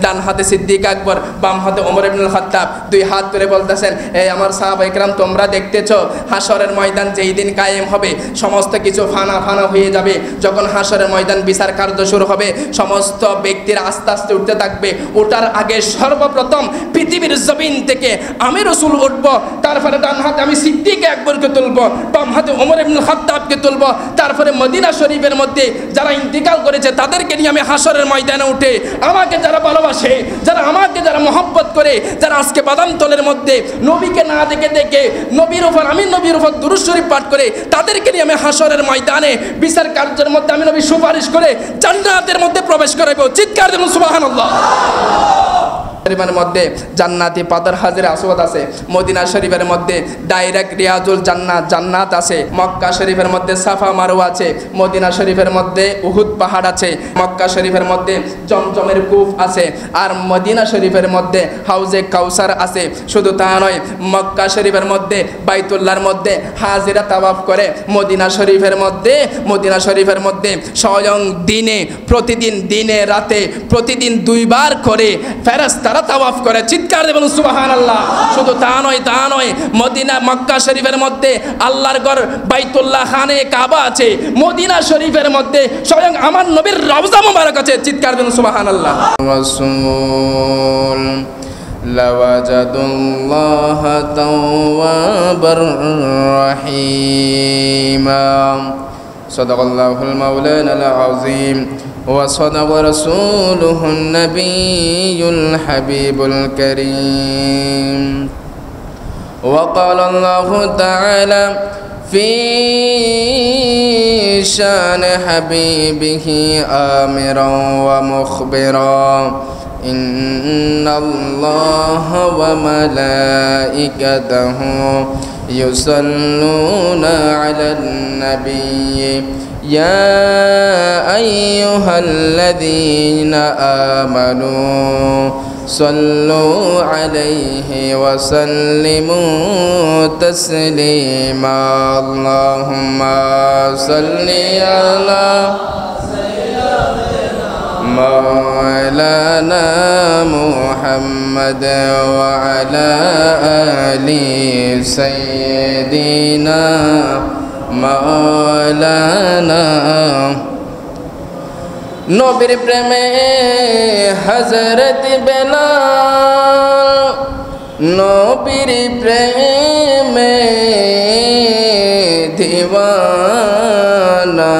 ডান হাতে সিদ্দিক আকবর, বাম হাতে ওমর ইবনুল খাত্তাব, দুই হাত করে বলতেছেন, এই আমার সাহাবায়ে কেরাম তোমরা দেখতেছো হাসরের ময়দান যেই দিন কায়েম হবে সমস্ত কিছু ফানা ফানা হয়ে যাবে। যখন হাসরের ময়দান বিচার কার্য শুরু হবে সমস্ত ব্যক্তিরা আস্তে আস্তে উঠতে থাকবে। ওঠার আগে সর্বপ্রথম পৃথিবীর জমিন থেকে আমি রাসূল উঠব, তারপরে ডান হাতে আমি সিদ্দিক আকবরকে তুলব, বাম হাতে ওমর ইবনুল খাত্তাবকে তুলব, তারপরে মদিনা শরীফের মধ্যে যারা ইন্তিকাল করেছে তাদেরকে নিয়ে আমি হাসরের ময়দানে উঠে আমাকে যারা ভালোবাসে, যারা আমাকে যারা মহব্বত করে, যারা আজকে বাদাম তলের মধ্যে নবীকে না দেখে দেখে নবীর উপর দুরূদ শরীফ পাঠ করে তাদেরকে নিয়ে আমি হাসরের ময়দানে বিচার কার্যের মধ্যে আমি নবী সুপারিশ করে জান্নাতের মধ্যে প্রবেশ করাবো। চিৎকার দেব সুবহানাল্লাহ। শরীফের মধ্যে জান্নাতি পাথর হাজরে আসওয়াদ আছে, মদিনা শরীফের মধ্যে ডাইরেক্ট রিয়াজুল জান্নাত আছে, মক্কা শরীফের মধ্যে সাফা মারওয়া আছে, মদিনা শরীফের মধ্যে উহুদ পাহাড় আছে, মক্কা শরীফের মধ্যে জমজমের কূপ আছে, আর মদিনা শরীফের মধ্যে হাউজে কাউসার আছে। শুধু তা নয়, মক্কা শরীফের মধ্যে বাইতুল্লাহর মধ্যে হাজিরা তাওয়াফ করে, মদিনা শরীফের মধ্যে স্বয়ং প্রতিদিন দিনে রাতে প্রতিদিন 2 বার করে ফেরেশতারা তাওয়াফ করে। চিৎকার দেবেন সুবহানাল্লাহ। শুধু তা নয়, মদিনা মক্কা শরীফের মধ্যে আল্লাহর ঘর বাইতুল্লাহ খানে কাবা আছে, মদিনা শরীফের মধ্যে স্বয়ং আমার নবীর রওজা মুবারক আছে। চিৎকার দেবেন সুবহানাল্লাহ। রাসূল লাওয়াজাদুল্লাহ তাওয়াবার রহিমা। সাদাকাল্লাহুল মাওলানাল আযীম وصدق رسوله النبي الحبيب الكريم. وقال الله تعالى في شان حبيبه آمرا ومخبرا إن الله وملائكته يصلون على النبي يا أيها الذين آمنوا صلوا عليه وسلموا تسليما. اللهم صل على مولانا محمد وعلى آل سيدنا মাওলানা। নবীর প্রেমে হযরত বেলাল, নবীর প্রেমে দিওয়ানা,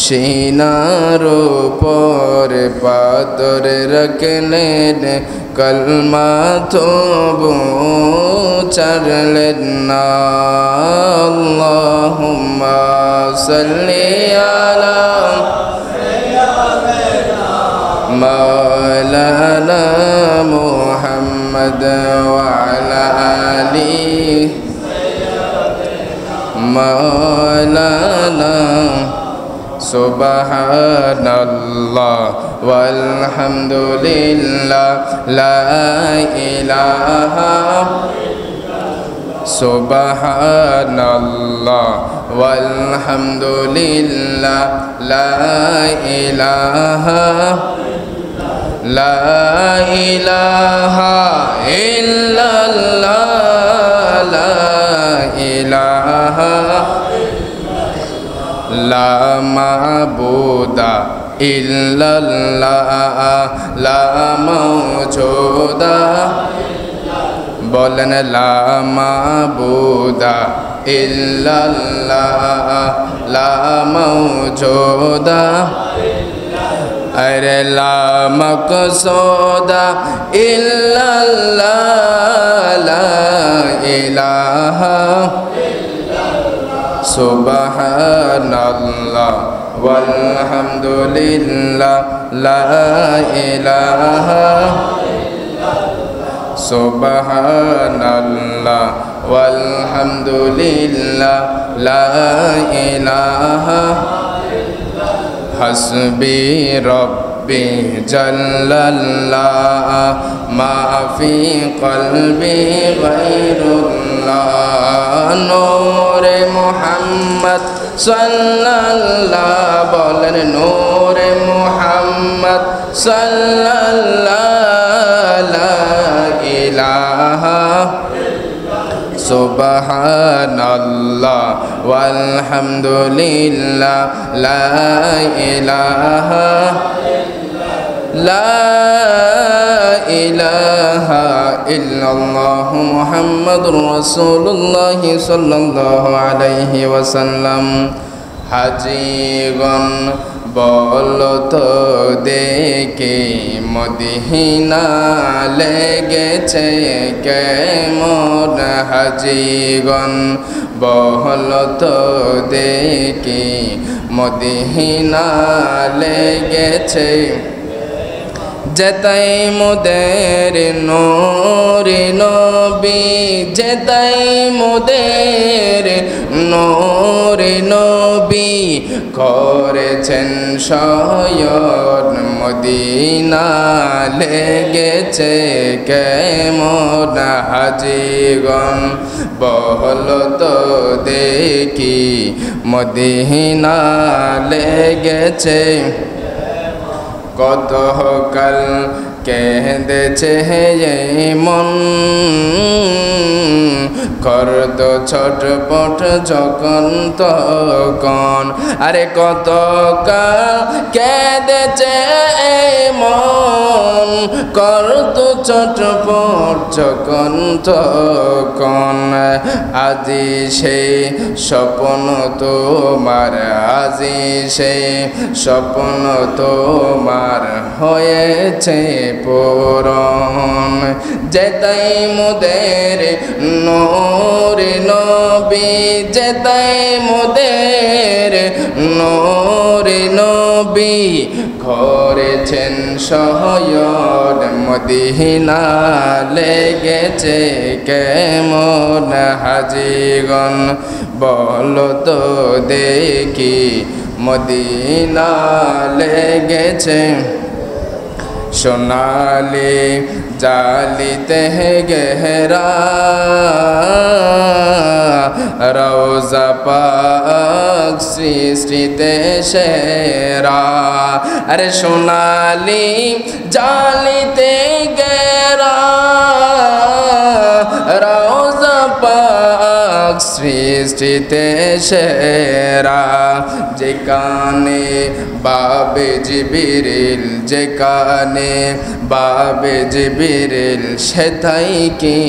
সিনার উপর পাথর রাখলেন কলমা তবু ছাড়লেন না। আল্লাহুম্মা সাল্লি আলা মাওলানা মুহাম্মদ ওয়া আলা আলি মাওলানা। সুবহানাল্লাহ ওয়ালহামদুলিল্লাহ লা ইলাহা সুবহানাল্লাহ ওয়ালহামদুলিল্লাহ লা ইলাহা ইল্লাল্লাহ লা ইলাহা লা মাবুদা ইল্লাল্লাহ লা মাওজুদা। বলেন লা মাবুদা ইল্লাল্লাহ লা মাওজুদা। আরে লা মাকসুদা ইল্লাল্লাহ লা ইলাহা সুবহানাল্লাহ ওয়ালহামদুলিল্লাহ লা ইলাহা সুবহানাল্লাহ ওয়ালহামদুলিল্লাহ লা ইলাহা হাসবি রব্বি জাল্লাল্লাহ মা ফি কলবি গায়রুল্লাহ। নূরে মুহাম্মদ সাল্লাল্লাহ বলেন নূরে মুহাম্মদ মুহাম্মদ সাল্লাল্লাহু লা ইলাহা সুবহানাল্লাহ ওয়ালহামদুলিল্লাহ লা ইলাহা লা ইলাহা ইল্লাল্লাহ মুহাম্মাদুর রাসূলুল্লাহ সাল্লাল্লাহু আলাইহি ওয়াসাল্লাম। হাজিগণ বলো তো দেখি মদিনা লেগেছে কেমন, হাজিগণ বলো তো দেখি মদিনা লেগেছে, যেতাই মোদের নূরে নবী, যেতাই মোদের নূরে নবী, করেছেন শয়ন মদিনা লেগেছে কেমন, হাজিগণ বলো তো দেখি মদিনা লেগেছে, কত কাল কেঁদেছে মন, করত ছটপট যখন তখন, আরে কত কাল কেঁদেছে মন, করত ছটপট যখন তখন, আজি সেই স্বপ্ন তোমার, আজি সেই স্বপ্ন তোমার হয়েছে পূরণ, যেতাই মোদের নূরে নবী, যেতাই মোদের নূরে নবী, করেছেন শয়ন মদিনা লেগেছে কেমন, হাজিগণ বলো তো দেখি মদিনা লেগেছে, সোনালি জালিতে গেহরা রওজা পাক সৃষ্টিতে সেরা, আরে সোনালি জালিতে গেরা রওজা পাক সৃষ্টিতে সেরা, যেখানে বাবে জিবরিল, যেখানে বাবে জিবরিল, সেথাই কি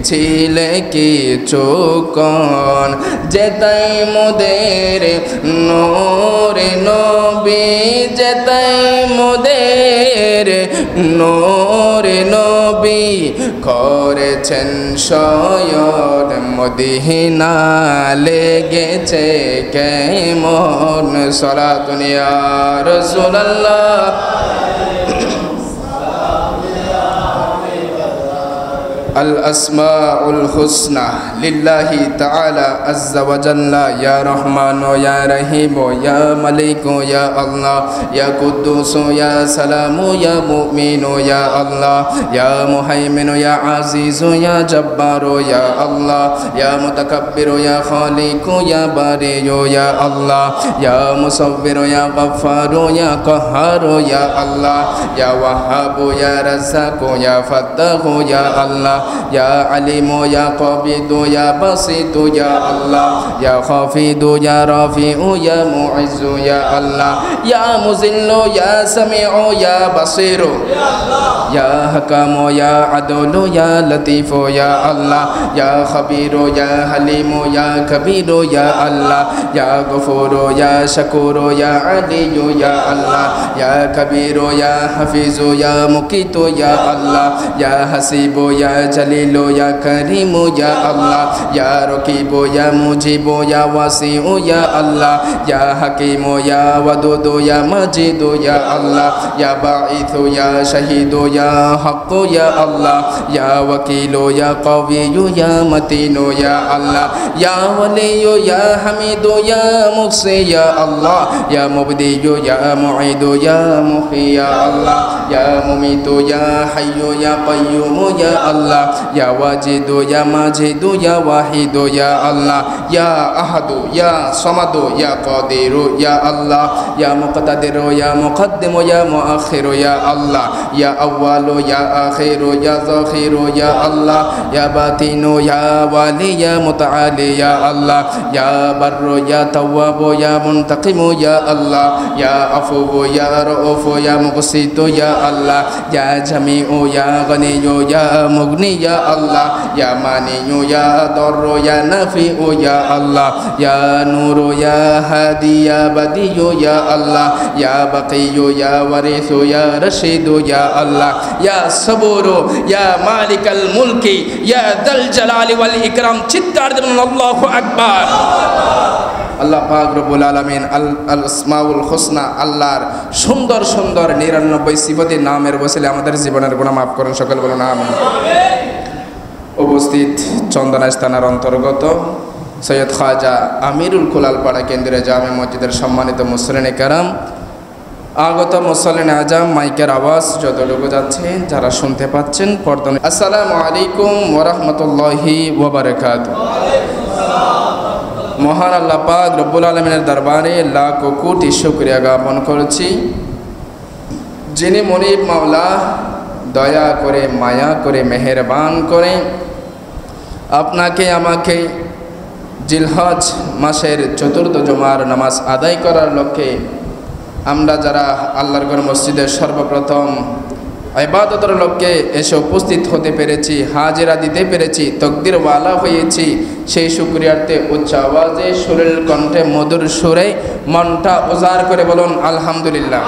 ছিলে কিছুক্ষণ, যেতাই মোদের নূরে নবী, যেতাই মোদের নূরে নবী, করেছেন শয়ন মদিনা লেগেছে কেমন, সালাতুন ইয়া রাসূলুল্লাহ। الأسماء الحسنى لله تعالى عز وجل، يا رحمن يا رحيم يا ملك يا الله يا قدوس يا سلام يا مؤمن يا الله يا مهيمن يا عزيز يا جبار يا الله يا متكبر يا خالق يا بارئ يا الله يا مصور يا غفار يا قهار يا الله يا وهاب يا رزاق يا فتاح يا الله يا عليم يا قابض يا بسيط يا الله يا خافض يا رافع يا معز يا الله يا مذل يا سميع يا بصير يا حكم يا عدل يا لطيف يا الله يا خبير يا حليم يا كبير يا الله يا غفور يا شكور يا علي يا الله يا كبير يا حفيظ يا مقيت يا الله يا حسيب يا جليل يا كريم يا الله يا رقيب يا مجيب يا واسع يا الله يا حكيم يا ودود يا مجيد يا الله يا باعث يا شهيد يا حق يا الله يا وكيل يا قوي يا متين يا الله يا ولي يا حميد يا محصي يا الله يا مبدي يا معيد يا محيي يا الله يا مميت يا حي يا قيوم يا الله আল্লাহ, ইয়া ওয়াজিদু ইয়া মাজিদু ইয়া ওয়াহিদু ইয়া আল্লাহ, ইয়া আহাদু ইয়া সামাদু ইয়া কাদিরু ইয়া আল্লাহ, ইয়া মুকতাদিরু ইয়া মুকদ্দিমু ইয়া মুআখিরু ইয়া আল্লাহ, ইয়া আউয়ালু ইয়া আখিরু ইয়া যাখিরু ইয়া আল্লাহ, ইয়া বাতিনু ইয়া ওয়ালি ইয়া মুতাআলি ইয়া আল্লাহ, ইয়া বাররু ইয়া তাওয়াবু ইয়া মুনতাকিমু ইয়া আল্লাহ, ইয়া আফুবু ইয়া রাউফু ইয়া মুকসিতু ইয়া আল্লাহ, ইয়া জামিউ ইয়া গনিয়ু ইয়া মুগনি ইয়া আল্লাহ, ইয়া মানিয়ু ইয়া দাররু ইয়া নাফিউ ইয়া আল্লাহ, ইয়া নূরু ইয়া হাদি ইয়া বাদিয়ু ইয়া আল্লাহ, ইয়া বাকিয়ু ইয়া ওয়ারিসু ইয়া রশিদু ইয়া আল্লাহ, ইয়া সবুরু ইয়া মালিকাল মুলকি ইয়া দাল জালালি ওয়াল ইকরাম। চিৎকার দেন আল্লাহু আকবার। আল্লাহ পাক রব্বুল আলামিন আল আসমাউল হুসনা, আল্লাহর সুন্দর সুন্দর 99 সিফাতের নামের বসলে আমাদের জীবনের গুনাহ মাফ করুন, সকল বলুন আমিন। উপস্থিত চন্দনাইশ থানার অন্তর্গত সৈয়দ খাজা আমিরুল কুলালপাড়া কেন্দ্রীয় জামে মসজিদের সম্মানিত মুসল্লিনে কেরাম, আগত মুসল্লিনে আজম, মাইকের আওয়াজ যতটুকু যাচ্ছে যারা শুনতে পাচ্ছেন পর্দা, আসসালামু আলাইকুম ওয়া রাহমাতুল্লাহি ওয়া বারাকাতুহু। মহান আল্লাহ পাক রব্বুল আলামিনের দরবারে লাখ কোটি শুকরিয়া জ্ঞাপন করছি, যিনি মনিব মাওলা দয়া করে মায়া করে মেহেরবান করে আপনাকে আমাকে জিলহজ মাসের চতুর্থ জুমার নামাজ আদায় করার লক্ষ্যে আমরা যারা আল্লাহর ঘর মসজিদের সর্বপ্রথম ইবাদতের লক্ষ্যে এসে উপস্থিত হতে পেরেছি, হাজিরা দিতে পেরেছি, তকদিরওয়ালা হয়েছি, সেই শুকরিয়ার্থে উচ্চ আওয়াজে সুরেল কণ্ঠে মধুর সুরে মনটা উজাড় করে বলুন আলহামদুলিল্লাহ।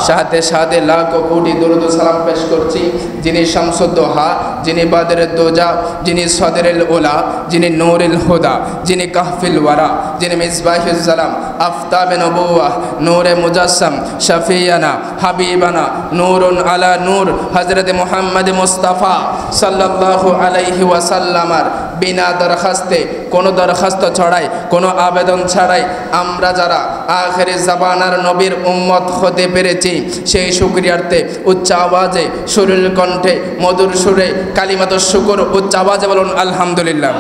সাথে সাথে লাখ কোটি দরুদ সালাম পেশ করছি যিনি শামসুদ্দোহা, যিনি বাদরের দোজা, যিনি সদরেল ওলা, যিনি নূরুল হুদা, যিনি কাহফিল ওয়ারা, যিনি মিসবাহুজ জালাম, আফতাবে নবুওয়াহ, নূরে মুজাসসাম, শাফিয়ানা, হাবিবানা, নূরুন আলা নূর, হযরত মুহাম্মদ মুস্তাফা সাল্লাল্লাহু আলাইহি ওয়াসাল্লামার বিনা দরখাস্তে, কোনো দরখাস্ত ছাড়াই, কোনো আবেদন ছাড়াই আমরা যারা আখিরি জামানার নবীর উম্মত হতে পেরেছি, সেই শুকরিয়ার্থে উচ্চ আওয়াজে সুরেল কণ্ঠে মধুর সুরে কালিমাত শুকর উচ্চ আওয়াজে বলুন আলহামদুলিল্লাহ।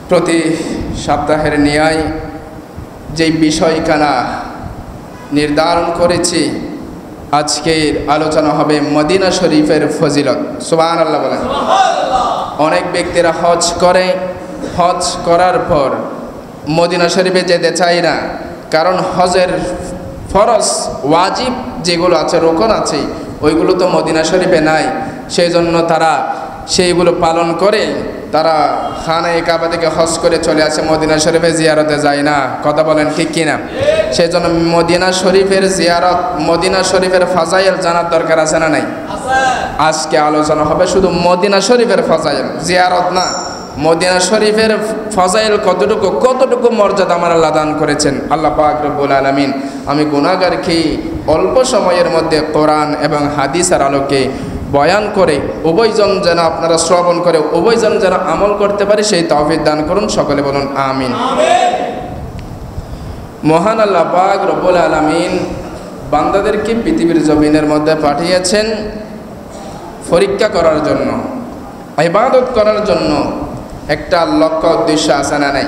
প্রতি সপ্তাহের ন্যায় যেই বিষয়খানা নির্ধারণ করেছি, আজকের আলোচনা হবে মদিনা শরীফের ফজিলত। সুবহানাল্লাহ বলেন। অনেক ব্যক্তিরা হজ করে, হজ করার পর মদিনা শরীফে যেতে চায় না, কারণ হজের ফরজ ওয়াজিব যেগুলো আছে, রোকন আছে, ওইগুলো তো মদিনা শরীফে নাই। সেই জন্য তারা সেইগুলো পালন করে তারা খানায়ে কাবা থেকে হজ করে চলে আসে, মদিনা শরীফে জিয়ারতে যায় না। কথা বলেন ঠিক কিনা? সেই জন্য মদিনা শরীফের জিয়ারত, মদিনা শরীফের ফাজাইল জানার দরকার আছে না নাই? আজকে আলোচনা হবে শুধু মদিনা শরীফের ফাজাইল, জিয়ারত না। মদিনা শরীফের ফাজাইল কতটুকু, কতটুকু মর্যাদা আমার আল্লাহ দান করেছেন। আল্লাহ পাক রব্বুল আলামিন আমি গুনাহগার খেয়ে অল্প সময়ের মধ্যে কোরআন এবং হাদিসের আলোকে বয়ান করে উভয়জন যেন আপনারা শ্রবণ করে উভয়জন যেন আমল করতে পারে, সেই তৌফিক দান করুন, সকলে বলুন আমিন। মহান আল্লাহ পাক রব্বুল আলামিন বান্দাদেরকে পৃথিবীর জমিনের মধ্যে পাঠিয়েছেন পরীক্ষা করার জন্য, ইবাদত করার জন্য। একটা লক্ষ্য উদ্দেশ্য আছে না নাই?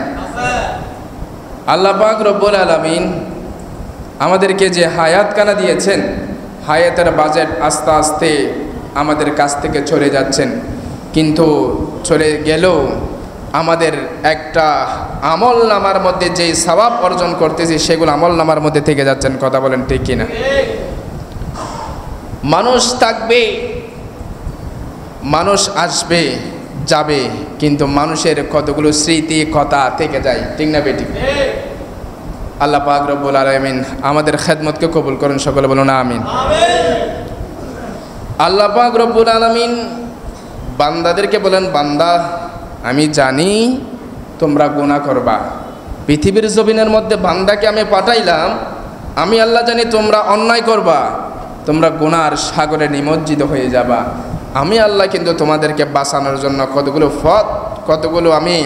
আল্লাহ পাক রব্বুল আলামিন আমাদেরকে যে হায়াতখানা দিয়েছেন, হায়াতের বাজেট আস্তে আস্তে আমাদের কাছ থেকে চলে যাচ্ছেন, কিন্তু চলে গেলেও আমাদের একটা আমল নামার মধ্যে যেই সওয়াব অর্জন করতেছি সেগুলো আমল নামার মধ্যে থেকে যাচ্ছেন। কথা বলেন ঠিক কিনা? মানুষ থাকবে, মানুষ আসবে যাবে, কিন্তু মানুষের কতগুলো স্মৃতি কথা থেকে যায়, ঠিক না বেটি? আল্লাহ পাক রব্বুল আলামিন আমাদের খেদমতকে কবুল করুন, সকলে বলুন আমিন। আল্লাহ পাক রব্বুল আলামিন বান্দাদেরকে বলেন, বান্দা আমি জানি তোমরা গুনাহ করবা, পৃথিবীর জমিনের মধ্যে বান্দাকে আমি পাঠাইলাম, আমি আল্লাহ জানি তোমরা অন্যায় করবা, তোমরা গুনার সাগরে নিমজ্জিত হয়ে যাবা। আমি আল্লাহ কিন্তু তোমাদেরকে বাঁচানোর জন্য কতগুলো পথ, কতগুলো আমি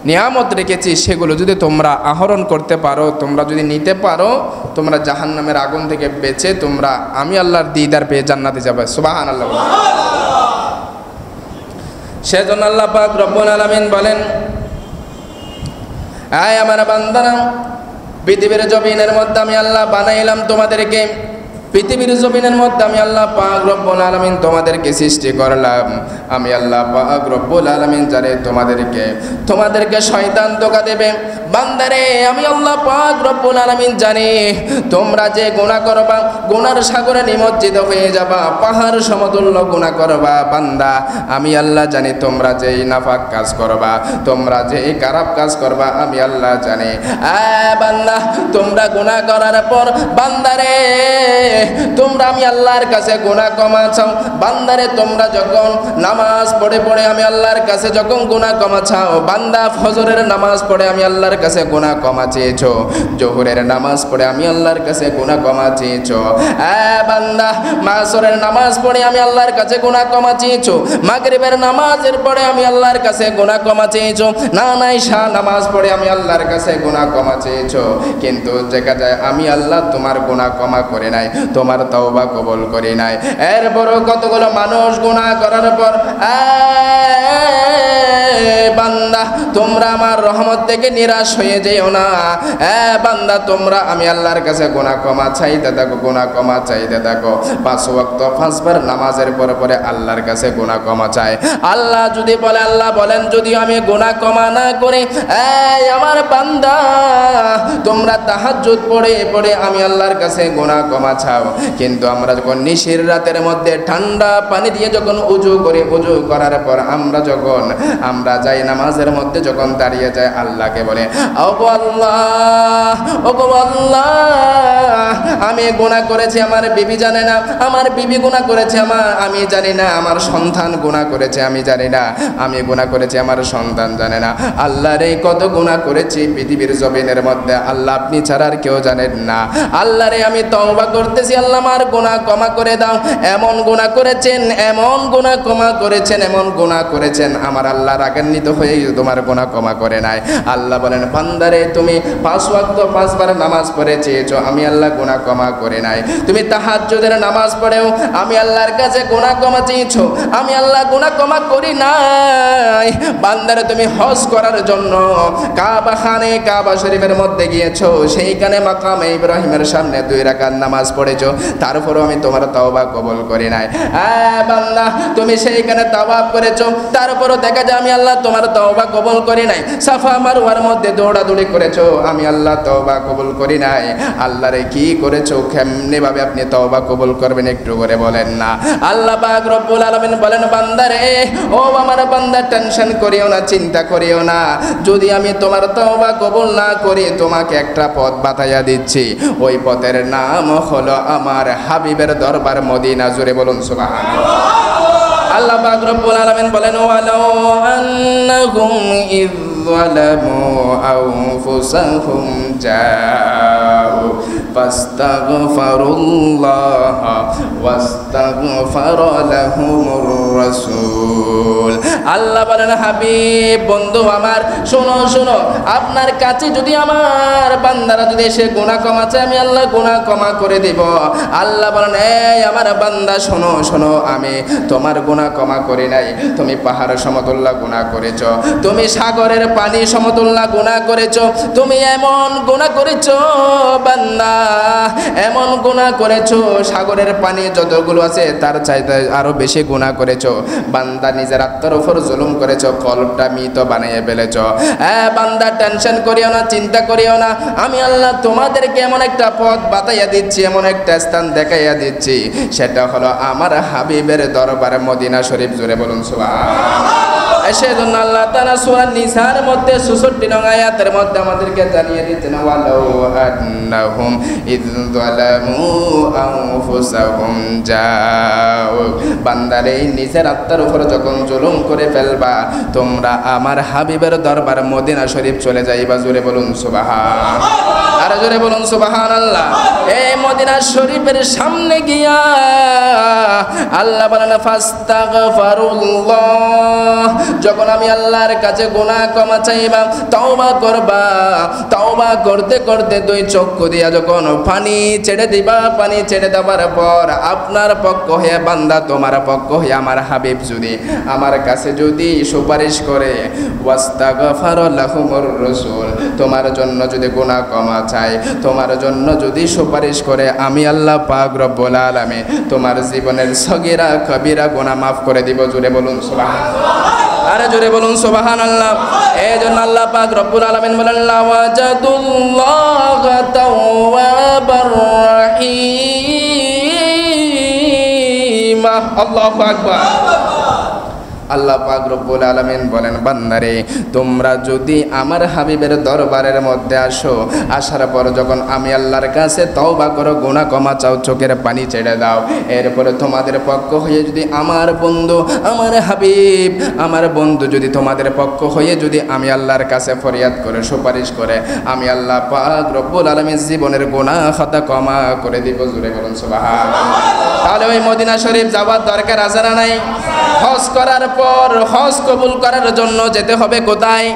নিয়ামত রেখেছি সেগুলো যদি তোমরা আহরণ করতে পারো, তোমরা যদি নিতে পারো, তোমরা জাহান্নামের আগুন থেকে বেঁচে তোমরা আমি আল্লাহর দিদার পেয়ে জান্নাতে যাবে। সুবহানাল্লাহ। সেজন্য আল্লাহ পাক রব্বুল আলামিন বলেন, আয় আমার বান্দারা, পৃথিবীর জমিনের মধ্যে আমি আল্লাহ বানাইলাম তোমাদেরকে, পৃথিবীর জমিনের মধ্যে আমি আল্লাহ পাক রব্বুল আলামিন তোমাদেরকে সৃষ্টি করলাম। আমি আল্লাহ পাক রব্বুল আলামিন জানে তোমাদেরকে শয়তান ধোঁকা দেবে। বান্দারে, আমি আল্লাহ পাক রব্বুল আলামিন জানি তোমরা যে গুনাহ করবা, গুনার সাগরে নিমজ্জিত হয়ে যাবা, পাহাড় সমতুল্য গুনাহ করবা। বান্দা, আমি আল্লাহ জানি তোমরা যেই নাফাক কাজ করবা, তোমরা যেই খারাপ কাজ করবা, আমি আল্লাহ জানি। বান্দা, তোমরা গুনাহ করার পর বান্দারে তোমরা আমি আল্লাহর কাছে গুনাহ ক্ষমা চাও। বান্দারে, তোমরা যখন নামাজ পড়ে পড়ে আমি আল্লাহর কাছে যখন গুনাহ ক্ষমা চাও, বান্দা ফজরের নামাজ পড়ে আমি আল্লাহর কাছে গুনাহ ক্ষমা চেয়েছো, জোহরের নামাজ পড়ে আমি আল্লাহর কাছে গুনাহ ক্ষমা চেয়েছো। বান্দা, মাসরের নামাজ পড়ে আমি আল্লাহর কাছে গুনাহ ক্ষমা চেয়েছো, মাগরিবের নামাজের পরে আমি আল্লাহর কাছে গুনাহ ক্ষমা চেয়েছো, নানাইশা নামাজ পড়ে আমি আল্লাহর কাছে গুনাহ ক্ষমা চেয়েছো। কিন্তু দেখা যায় আমি আল্লাহ তোমার গুনাহ ক্ষমা করে নাই, তোমার তওবা কবুল করি নাই। এরপরও কতগুলো মানুষ গুনাহ করার পর বান্দা, তোমরা আমার রহমত থেকে নিরাশ হয়ে যেও না। বান্দা, তোমরা আমি আল্লাহর কাছে গুনাহ ক্ষমা চাইতে থাকো, গুনাহ ক্ষমা চাইতে থাকো। 5 ওয়াক্ত 5 বার নামাজের পরে পরে আল্লাহর কাছে গুনাহ ক্ষমা চাই। আল্লাহ যদি বলে, আল্লাহ বলেন, যদি আমি গুনাহ ক্ষমা না করি, আমার বান্দা তোমরা তাহাজ্জুদ পড়ে পড়ে আমি আল্লাহর কাছে গুনাহ ক্ষমা চাও। কিন্তু আমরা যখন নিশির রাতের মধ্যে ঠান্ডা পানি দিয়ে যখন উজু করি, উজু করার পর আমরা যাই নামাজের মধ্যে যখন দাঁড়িয়ে যায়, আল্লাহকে বলে, ওগো আল্লাহ, ওগো আল্লাহ, আমি গুনাহ করেছি, আমার বিবি জানে না, আমার বিবি গুনাহ করেছে, আমি জানি না, আমার সন্তান গুনাহ করেছে, আমি জানি না, আমি গুনাহ করেছি, আমার সন্তান জানে না। আল্লাহ রে, কত গুনাহ করেছি পৃথিবীর জমিনের মধ্যে, আল্লাহ আপনি ছাড়া আর কেউ জানেন না। আল্লাহ রে, আমি তওবা করতেছি, আল্লাহ আমার গুনাহ ক্ষমা করে দাও। এমন গুনাহ করেছেন, এমন গুনাহ ক্ষমা করেছেন, এমন গুনাহ করেছেন, আমার আল্লাহ রাগান্বিত হয়ে তোমার গুনাহ ক্ষমা করে নাই। আল্লাহ বলেন, বান্দারে, তুমি 5 ওয়াক্ত 5 বার নামাজ পড়ে চেয়েছো, আমি আল্লাহ গুনাহ ক্ষমা করে নাই। তুমি তাহাজ্জুদের নামাজ পড়েও আমি আল্লাহর কাছে গুনাহ ক্ষমা চেয়েছো, আমি আল্লাহ গুনাহ ক্ষমা করি নাই। বান্দারে, তুমি হজ করার জন্য কাবা শরীফের মধ্যে গিয়েছো, সেইখানে মাকামে ইব্রাহিমের সামনে 2 রাকাত নামাজ পড়েছো, তারপরেও আমি তোমার তওবা কবুল করি নাই। বান্দা, তুমি সেইখানে তাওয়াব করেছো, তারপরও দেখা যায় আমি আল্লাহ তোমার তওবা কবুল করি নাই। সাফা মারওয়ার মধ্যে দৌড়াদৌড়ি করেছো, আমি আল্লাহ তওবা কবুল করি নাই। আল্লাহ রে, কি করেছো? কেমনে ভাবে আপনি তওবা কবুল করবেন একটু করে বলেন না। আল্লাহ পাক রব্বুল আলামিন বলেন, বান্দারে, ও আমার বান্দা, টেনশন করিও না, চিন্তা করিও না। যদি আমি তোমার তওবা কবুল না করি, তোমাকে একটা পথ বাতাইয়া দিচ্ছি, ওই পথের নাম হলো আমার হাবিবের দরবার মদিনা। জোরে বলুন সুবহানাল্লাহ। আল্লাহ পাক রব্বুল আলামিন বলেন, ওয়ালাউ আন্নাহুম ইয যালামু আনফুসাহুম জাউ ফাস্তাগফিরুল্লাহ ওয়াস্তাগফারা লাহুমুর রাসূল। আল্লাহ বলেন, হাবিব, বন্ধু আমার, শোনো শোনো, আপনার কাছে যদি আমার বান্দারা যদি এসে গুনাহ ক্ষমা চায়, আমি আল্লাহ গুনাহ ক্ষমা করে দেব। আল্লাহ বলেন, এই আমার বান্দা, শোনো শোনো, আমি তোমার গুনাহ ক্ষমা করি নাই। তুমি পাহাড় সমতুল্য গুনাহ করেছো, তুমি সাগরের পানি সমতুল্য গুনাহ করেছো, তুমি এমন গুনাহ করেছো বান্দা, এমন গুনাহ করেছো, সাগরের পানি যতগুলো আছে তার চাইতে আরো বেশি গুনাহ করেছো। বান্দা, নিজের আত্মার উপর জুলুম করেছো, কলবটা মৃত বানিয়ে ফেলেছো। বান্দা, টেনশন করিও না, চিন্তা করিও না, আমি আল্লাহ তোমাদেরকে এমন একটা পথ বাতাইয়া দিচ্ছি, এমন একটা স্থান দেখাইয়া দিচ্ছি, সেটা হলো আমার হাবিবের দরবার মদিনা শরীফ। জোরে বলুন সুবহানাল্লাহ। সেজন্য আল্লাহ তাআলা সূরা নিসার মধ্যে 66 নং আয়াতের মধ্যে আমাদেরকে জানিয়ে দিতেন, ওয়ালাউ আন্নাহুম ইয যালামু আনফুসাহুম জাউ। বান্দারে, নিজের আত্মার উপর যখন জুলুম করে ফেলবা, তোমরা আমার হাবিবের দরবার মদিনা শরীফ চলে যাইবা। জোরে বলুন সুবহানাল্লাহ। আর জোরে বলুন সুবহানাল্লাহ। এই মদিনা শরীফের সামনে গিয়া আল্লাহ বলেন, ফাস্তাগফিরুল্লাহ যখন আমি আল্লাহর কাছে গুনাহ ক্ষমা চাইবা, তওবা করবা, তওবা করতে করতে দুই চক্ষু দিয়া যখন পানি ছেড়ে দিবা, পানি ছেড়ে দেওয়ার পর আপনার পক্ষ হয়ে বান্দা, তোমার পক্ষ হয়ে আমার হাবিব যদি আমার কাছে যদি সুপারিশ করে, ওয়াস্তাগফার লাহুমুর রাসূল, তোমার জন্য যদি গুনাহ ক্ষমা চায়, তোমার জন্য যদি সুপারিশ করে, আমি আল্লাহ পাক রব্বুল আলামিন তোমার জীবনের সগীরা কবিরা গুনাহ মাফ করে দিব। জোরে বলুন সুবহানাল্লাহ। আরে জোরে বলুন সুবহানাল্লাহ। এই জন্য আল্লাহ পাক রব্বুল আলামিন বলেন, লাওয়াজাদুল্লাহা তাওয়াবার রাহিম। আল্লাহু আকবার। আল্লাহ পাক রব্বুল আলামিন বলেন, বান্দারে তোমরা যদি আমার হাবিবের দরবারের মধ্যে আসো, আসার পর যখন আমি আল্লাহর কাছে তওবা করো, গুনাহ ক্ষমা চাও, চোখের পানি ছেড়ে দাও, এরপরে তোমাদের পক্ষ হয়ে যদি আমার বন্ধু, আমার হাবিব, আমার বন্ধু যদি তোমাদের পক্ষ হয়ে যদি আমি আল্লাহর কাছে ফরিয়াদ করে সুপারিশ করে, আমি আল্লাহ পাক রব্বুল আলামিন জীবনের গুনাহ খাতা ক্ষমা করে দিব। জোরে বলুন সুবহানাল্লাহ। তাহলে ওই মদিনা শরীফ যাওয়ার দরকার আছে না নাই? হজ করার পর হজ কবুল করার জন্য যেতে হবে কোথায়?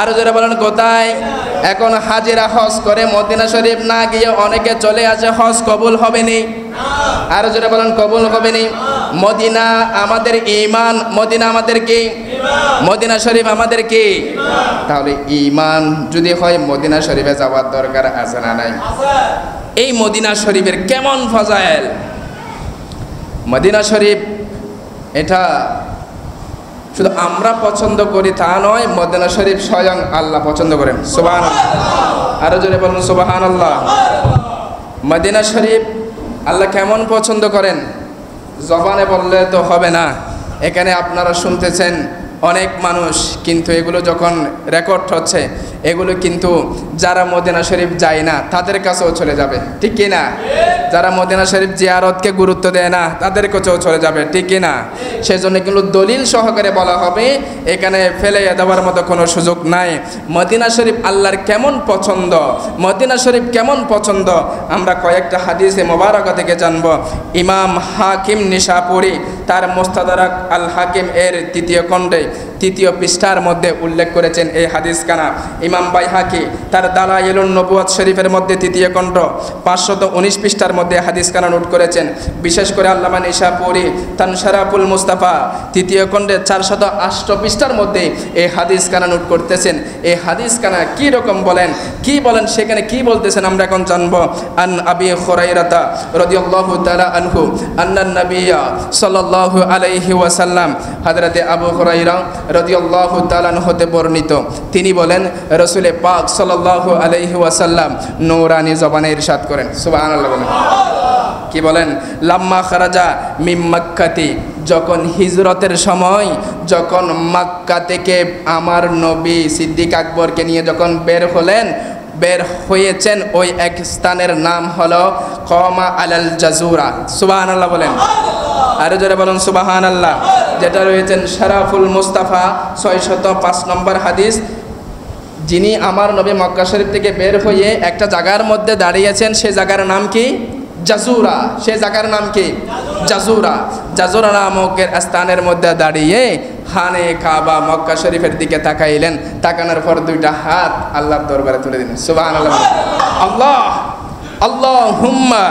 আর জোরে বলেন কোথায়? এখন হাজিরা হজ করে মদিনা শরীফ না গিয়ে অনেকে চলে আসে, হজ কবুল হবে নি। আর জোরে বলেন কবুল হবে নি। মদিনা আমাদের ঈমান, মদিনা আমাদের কি? মদিনা শরীফ আমাদের কি? তাহলে ঈমান যদি হয় মদিনা শরীফে যাওয়ার দরকার আছে না নাই? এই মদিনা শরীফের কেমন ফাজাইল! মদিনা শরীফ এটা শুধু আমরা পছন্দ করি তা নয়, মদিনা শরীফ স্বয়ং আল্লাহ পছন্দ করেন। সুবহানাল্লাহ। আরো জোরে বলুন সুবহানাল্লাহ। মদিনা শরীফ আল্লাহ কেমন পছন্দ করেন জবানে বললে তো হবে না। এখানে আপনারা শুনতেছেন অনেক মানুষ, কিন্তু এগুলো যখন রেকর্ড হচ্ছে, এগুলো কিন্তু যারা মদিনা শরীফ যায় না তাদের কাছেও চলে যাবে, ঠিক কি না? যারা মদিনা শরীফ জিয়ারতকে গুরুত্ব দেয় না তাদের কাছেও চলে যাবে, ঠিক কি না? সেজন্য কিন্তু দলিল সহকারে বলা হবে, এখানে ফেলে দেওয়ার মতো কোনো সুযোগ নাই। মদিনা শরীফ আল্লাহর কেমন পছন্দ, মদিনা শরীফ কেমন পছন্দ আমরা কয়েকটা হাদিসে মোবারকা থেকে জানব। ইমাম হাকিম নিশাপুরি তার মুস্তাদরাক আল হাকিম এর 3য় খণ্ডে 3য় পৃষ্ঠার মধ্যে উল্লেখ করেছেন এই হাদিস কানা। ইমাম বাইহাকি তার দালাইলুন নবুওয়াত শরীফের মধ্যে 3য় খণ্ড 519 পৃষ্ঠার মধ্যে হাদিস কানা নোট করেছেন। বিশেষ করে আল্লামা নিশাপুরি তানশারাফুল মুস্তাফা 3য় খণ্ডে 408 পৃষ্ঠার মধ্যে এই হাদিস কানা নোট করতেছেন। এই হাদিস কানা কি রকম বলেন, কি বলেন, সেখানে কি বলতেছেন আমরা এখন জানব। আন আবি হুরায়রাতা রাদিয়াল্লাহু তাআলা আনহু আন্নান নাবিয়্যা সাল্লাল্লাহু আলাইহি ওয়াসাল্লাম, হযরতে আবু হুরায়রা রাদিয়াল্লাহু তাআলা আনহু হতে বর্ণিত, তিনি বলেন রাসূল পাক সাল্লাল্লাহু আলাইহি ওয়াসাল্লাম নূরানি জবানে ইরশাদ করেন। সুবহানাল্লাহ বলেন। কি বলেন? লাম্মা খারাজা মিম মক্কাতি, যখন হিজরতের সময়, যখন মক্কা থেকে আমার নবী সিদ্দিক আকবরকে নিয়ে যখন বের হলেন, বের হয়েছেন, ওই এক স্থানের নাম হলো কমা আলাল জাজুরা। সুবহানাল্লাহ বলেন। আরো যারা বলুন সুবহানাল্লাহ। যেটা রয়েছেন শারাফুল মুস্তাফা 605 নম্বর হাদিস, যিনি আমার নবী মক্কা শরীফ থেকে বের হয়ে একটা জায়গার মধ্যে দাঁড়িয়েছেন, সে জায়গার নাম কি? জাজুরা। সে জায়গার নাম কি? জাজুরা। জাজুরা নামক স্থানের মধ্যে দাঁড়িয়ে খানে কাবা মক্কা শরীফের দিকে তাকাইলেন। তাকানোর পর দুইটা হাত আল্লাহর দরবারে তুলে দিলেন। সুবহানাল্লাহ। আল্লাহ আল্লাহুম্মা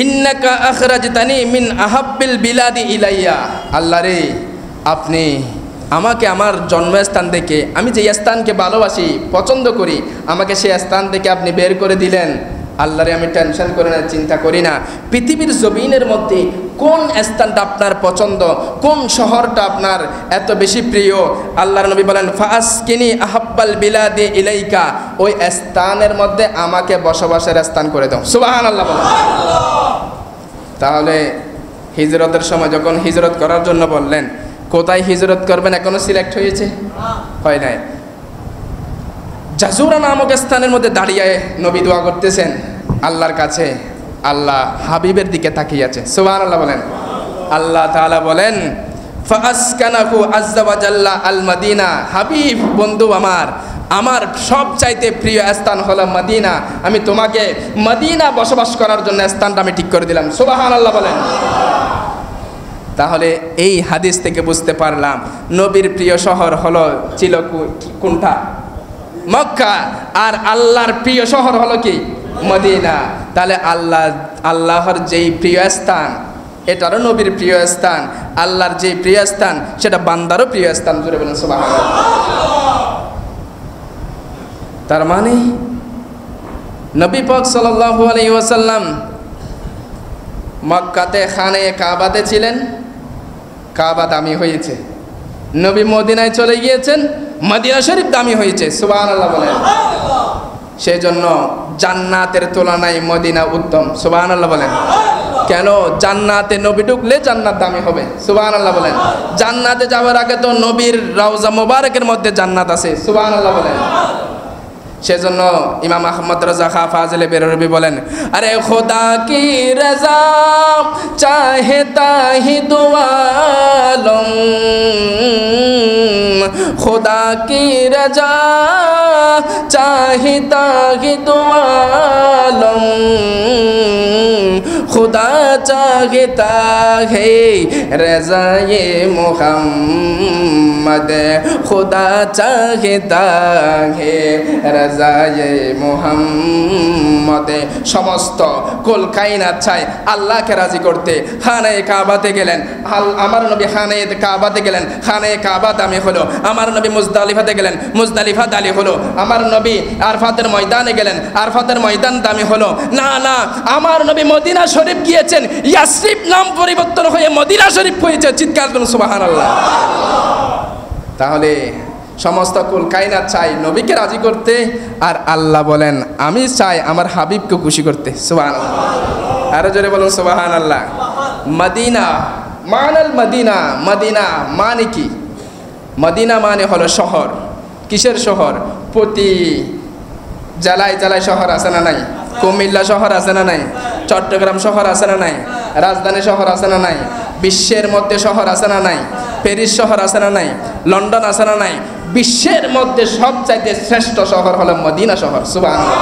ইন্নাকা আখরাজতানি মিন আহাব্বিল বিলাদি ইলাইয়া। আল্লাহ রে, আপনি আমাকে আমার জন্মস্থান থেকে, আমি যে স্থানকে ভালোবাসি, পছন্দ করি, আমাকে সেই স্থান থেকে আপনি বের করে দিলেন। আল্লাহরে আমি টেনশন করি না, চিন্তা করি না পৃথিবীর জমিনের মধ্যে কোন স্থানটা আপনার পছন্দ, কোন শহরটা আপনার এত বেশি প্রিয়। আল্লাহর নবী বলেন ফাসকিনি আহাব্বাল বিলাদি ইলাইকা, ওই স্থানের মধ্যে আমাকে বসবাসের স্থান করে দাও। সুবহানাল্লাহ বলেন। তাহলে হিজরতের সময় যখন হিজরত করার জন্য বললেন, কোথায় হিজরত করবেন এখনো সিলেক্ট হয়েছে? হয় নাই। জাজুরা নামক স্থানের মধ্যে দাঁড়িয়ে নবী দোয়া করতেছেন আল্লাহর কাছে। আল্লাহ হাবিবের দিকে তাকিয়ে আছে। সুবহানাল্লাহ বলেন। আল্লাহ তাআলা বলেন ফাসকানাহু আযজা ওয়া জাল্লা আল মদিনা। হাবিব বন্ধু আমার সবচাইতে প্রিয় স্থান হলো মদিনা, আমি তোমাকে মদিনা বসবাস করার জন্য স্থানটা আমি ঠিক করে দিলাম। সুবহানাল্লাহ বলেন। তাহলে এই হাদিস থেকে বুঝতে পারলাম নবীর প্রিয় শহর হলো ছিল কোনটা? মক্কা। আর আল্লাহর প্রিয় শহর হলো কি? মদিনা। তাহলে আল্লাহর যেই প্রিয় স্থান এটারও নবীর প্রিয় স্থান, আল্লাহর যেই প্রিয় স্থান সেটা বান্দারও প্রিয় স্থান। জুড়ে বলেন সুবহানাল্লাহ। তার মানে নবী পাক সাল্লাল্লাহু আলাইহি ওয়াসাল্লাম মক্কাতে খানে কাবাতে ছিলেন, কাবা দামি হয়েছে। নবী মদিনায় চলে গিয়েছেন, মদিনা শরীফ দামি হয়েছে। সুবহানাল্লাহ বলেন। সেই জন্য জান্নাতের তুলনায় মদিনা উত্তম। সুবহানাল্লাহ বলেন। কেন? জান্নাতে নবী ঢুকলে জান্নাত দামি হবে। সুবহানাল্লাহ বলেন। জান্নাতে যাওয়ার আগে তো নবীর রওজা মোবারকের মধ্যে জান্নাত আছে। সুবহানাল্লাহ বলেন। সেজন্য ইমাম আহমদ রাজা খা ফাজিলে বেরলভী বলেন, আরে খোদা কি রাজা চাহে তাহি দুআলম, খোদা কি রাজা চাহে তাহি দুআলম, खुदा चाहता है रज़ाए मोहम्मद, खुदा चाहता है रज़ाए मोहम्मद। সমস্ত কুল কায়নাত চায় আল্লাহকে রাজি করতে। খানায়ে কাবাতে গেলেন, আমার নবী খানায়ে কাবাতে গেলেন, খানায়ে কাবা দামি হলো। আমার নবী মুজদালিফাতে গেলেন, মুজদালিফা দামি হলো। আমার নবী আরফাতের ময়দানে গেলেন, আরফাতের ময়দান দামি হলো। না না, আমার নবী মদিনা শরীফ গিয়েছেন, ইয়াসরিব নাম পরিবর্তন হয়ে মদিনা শরীফ হয়েছে। চিৎকার করুন সুবহানাল্লাহ। তাহলে সমস্ত কুল কায়নাত চাই নবীকে রাজি করতে, আর আল্লাহ বলেন আমি চাই আমার হাবিবকে খুশি করতে। সুবহানাল্লাহ। আরো জোরে বলুন সুবহানাল্লাহ। মদিনা মানাল মদিনা, মদিনা মানে কি? মদিনা মানে হলো শহর। কিসের শহর? প্রতি জেলায় জেলায় শহর আছে না নাই? কুমিল্লা শহর আছে না নাই? চট্টগ্রাম শহর আছে না নাই? রাজধানী শহর আছে না নাই? বিশ্বের মধ্যে শহর আছে না নাই? প্যারিস শহর আছে না নাই? লন্ডন আছে না নাই? বিশ্বের মধ্যে সবচাইতে শ্রেষ্ঠ শহর হলো মদিনা শহর। সুবহানাল্লাহ।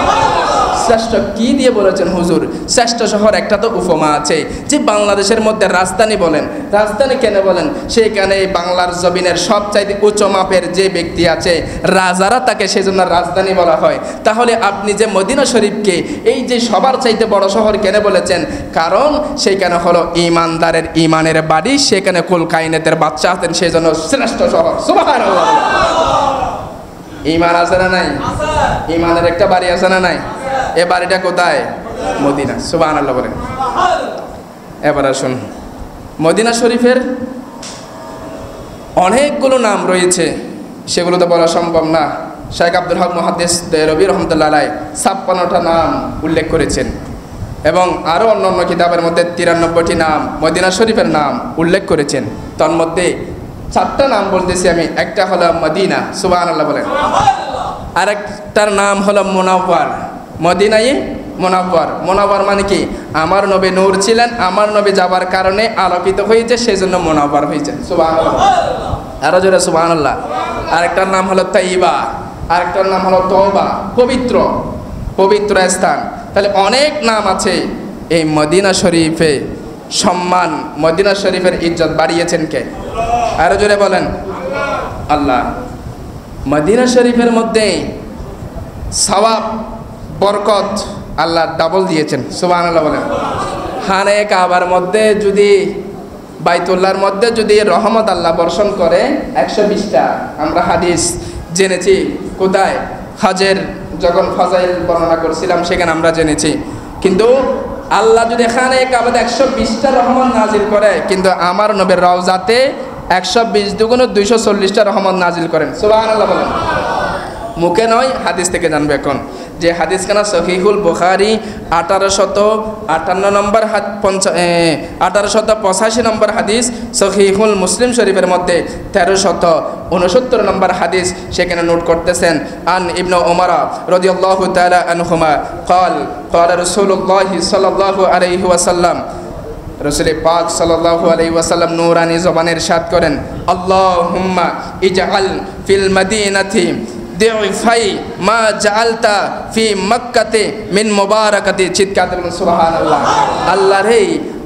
শ্রেষ্ঠ কি দিয়ে বলেছেন হুজুর? শ্রেষ্ঠ শহর একটা তো উপমা আছে যে বাংলাদেশের মধ্যে রাজধানী বলেন, রাজধানী কেন বলেন? সেখানে বাংলার জমিনের সবচাইতে উচ্চ মাপের যে ব্যক্তি আছে রাজারা তাকে সেজন্য রাজধানী বলা হয়। তাহলে আপনি যে মদিনা শরীফকে এই যে সবার চাইতে বড় শহর কেন বলেছেন? কারণ সেখানে হলো ইমানদারের ইমানের বাড়ি, সেখানে কুল কায়নাতের বাচ্চা আছেন, সেজন্য শ্রেষ্ঠ শহর। সুবহানাল্লাহ। ইমান আছে না নাই? ইমানের একটা বাড়ি আছে না নাই? এ বাড়িটা কোথায়? মদিনা। সুবহানাল্লাহ বলেন। এবার আসুন, মদিনা শরীফের অনেকগুলো নাম রয়েছে, সেগুলো তো বলা সম্ভব না। শেখ আব্দুল হক মুহাদ্দিস দেহলভী রহমতুল্লাহ আলাইহি 56টা নাম উল্লেখ করেছেন এবং আরও অন্যান্য কিতাবের মধ্যে 93টি নাম মদিনা শরীফের নাম উল্লেখ করেছেন। তার মধ্যে 4টা নাম বলতেছি আমি। একটা হলো মদিনা। সুবহানাল্লাহ বলেন। আরেকটার নাম হলো মুনাওয়ার। মদিনায়ে মুনাওয়ার। মুনাওয়ার মানে কি? আমার নবী নূর ছিলেন, আমার নবী যাবার কারণে আলোকিত হয়েছে, সেই জন্য মুনাওয়ার হয়েছে। সুবহানাল্লাহ। আরো জোরে সুবহানাল্লাহ। আরেকটার নাম হলো তাইবা, আরেকটার নাম হলো তওবা, পবিত্র, পবিত্র স্থান। তাহলে অনেক নাম আছে। এই মদিনা শরীফে সম্মান, মদিনা শরীফের ইজ্জত বাড়িয়েছেন কে? আরো জোরে বলেন আল্লাহ। মদিনা শরীফের মধ্যে সওয়াব, বরকত আল্লাহ ডাবল দিয়েছেন। সুবহানাল্লাহ বলেন। খানায়ে কাবার মধ্যে যদি, বাইতুল্লাহর মধ্যে যদি রহমত আল্লাহ বর্ষণ করে 120টা, আমরা হাদিস জেনেছি কোথায়? হজের যখন ফাজাইল বর্ণনা করছিলাম সেখানে আমরা জেনেছি। কিন্তু আল্লাহ যদি খানায়ে কাবাতে 120টা রহমত নাজিল করে, কিন্তু আমার নবীর রওজাতে 120 দুগুণে 240টা রহমত নাজিল করেন। সুবহানাল্লাহ বলেন। মুখে নয়, হাদিস থেকে জানবে। এখন যে হাদিস খানা সহিহুল বুখারী 1858 নম্বর 1885 নম্বর হাদিস, সহিহুল মুসলিম শরীফের মধ্যে 1369 নম্বর হাদিস, সেখানে নোট করতেছেন আন ইবনে উমর রাদিয়াল্লাহু তাআলা আনহুমা قال قال رسول الله صلى الله عليه وسلم, রাসূল পাক সাল্লাল্লাহু আলাইহি ওয়াসাল্লাম নূরানি জবানের ইরশাদ করেন, আল্লাহুম্মা ইজআল ফিল মাদিনাতি দিফাই মা জাআলতা ফি মক্কাতে মিন মুবারাকাতি। চিৎকার করুন সুবহানাল্লাহ। আল্লাহ রে,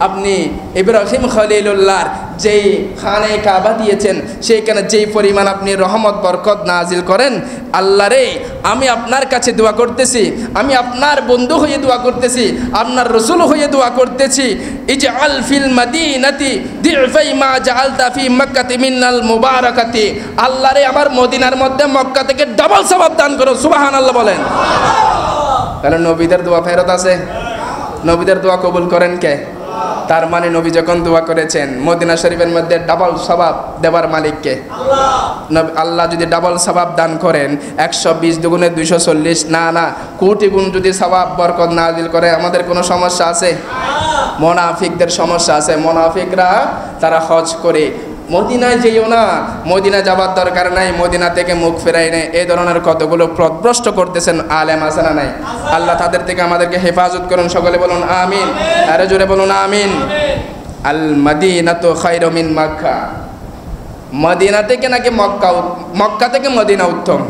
আপনি ইব্রাহিম খলিলুল্লাহর যেই খানে কাবা দিয়েছেন সেইখানে যেই পরিমাণ আপনি রহমত বরকত নাজিল করেন, আল্লাহ রে আমি আপনার কাছে দোয়া করতেছি, আমি আপনার বন্ধু হয়ে দোয়া করতেছি, আপনার রসুল হয়ে দোয়া করতেছি, ইজআল ফিল মাদিনাতি দিফাই মা জাআলতা ফি মক্কাতি মিনাল মুবারাকাতি, আল্লাহ রে আমার মদিনার মধ্যে মক্কা থেকে ডাবল সওয়াব দান করো। সুবহানাল্লাহ বলেন। তাহলে নবীদের দোয়া ফেরত আছে? নবীদের দোয়া কবুল করেন কে? তার মানে নবী যখন দোয়া করেছেন মদিনা শরীফের মধ্যে ডাবল সওয়াব দেওয়ার মালিক কে? আল্লাহ যদি ডাবল সওয়াব দান করেন 120 দুগুণে 240, না কোটি গুণ যদি সওয়াব বরকত নাজিল করে, আমাদের কোনো সমস্যা আছে? মুনাফিকদের সমস্যা আছে। মুনাফিকরা তারা হজ করে মদিনায় যেও না, মদিনা যাবার দরকার নাই, মদিনা থেকে মুখ ফেরাই নেই, এই ধরনের কতগুলো পথভ্রষ্ট করতেছেন আলেম আছে না নাই? আল্লাহ তাদের থেকে আমাদেরকে হেফাজত করুন। সকলে বলুন আমিন, আরো জোরে বলুন আমিন। আল মাদিনাতু খায়রু মিন মক্কা, মদিনা থেকে নাকি মক্কা থেকে মদিনা উত্তম।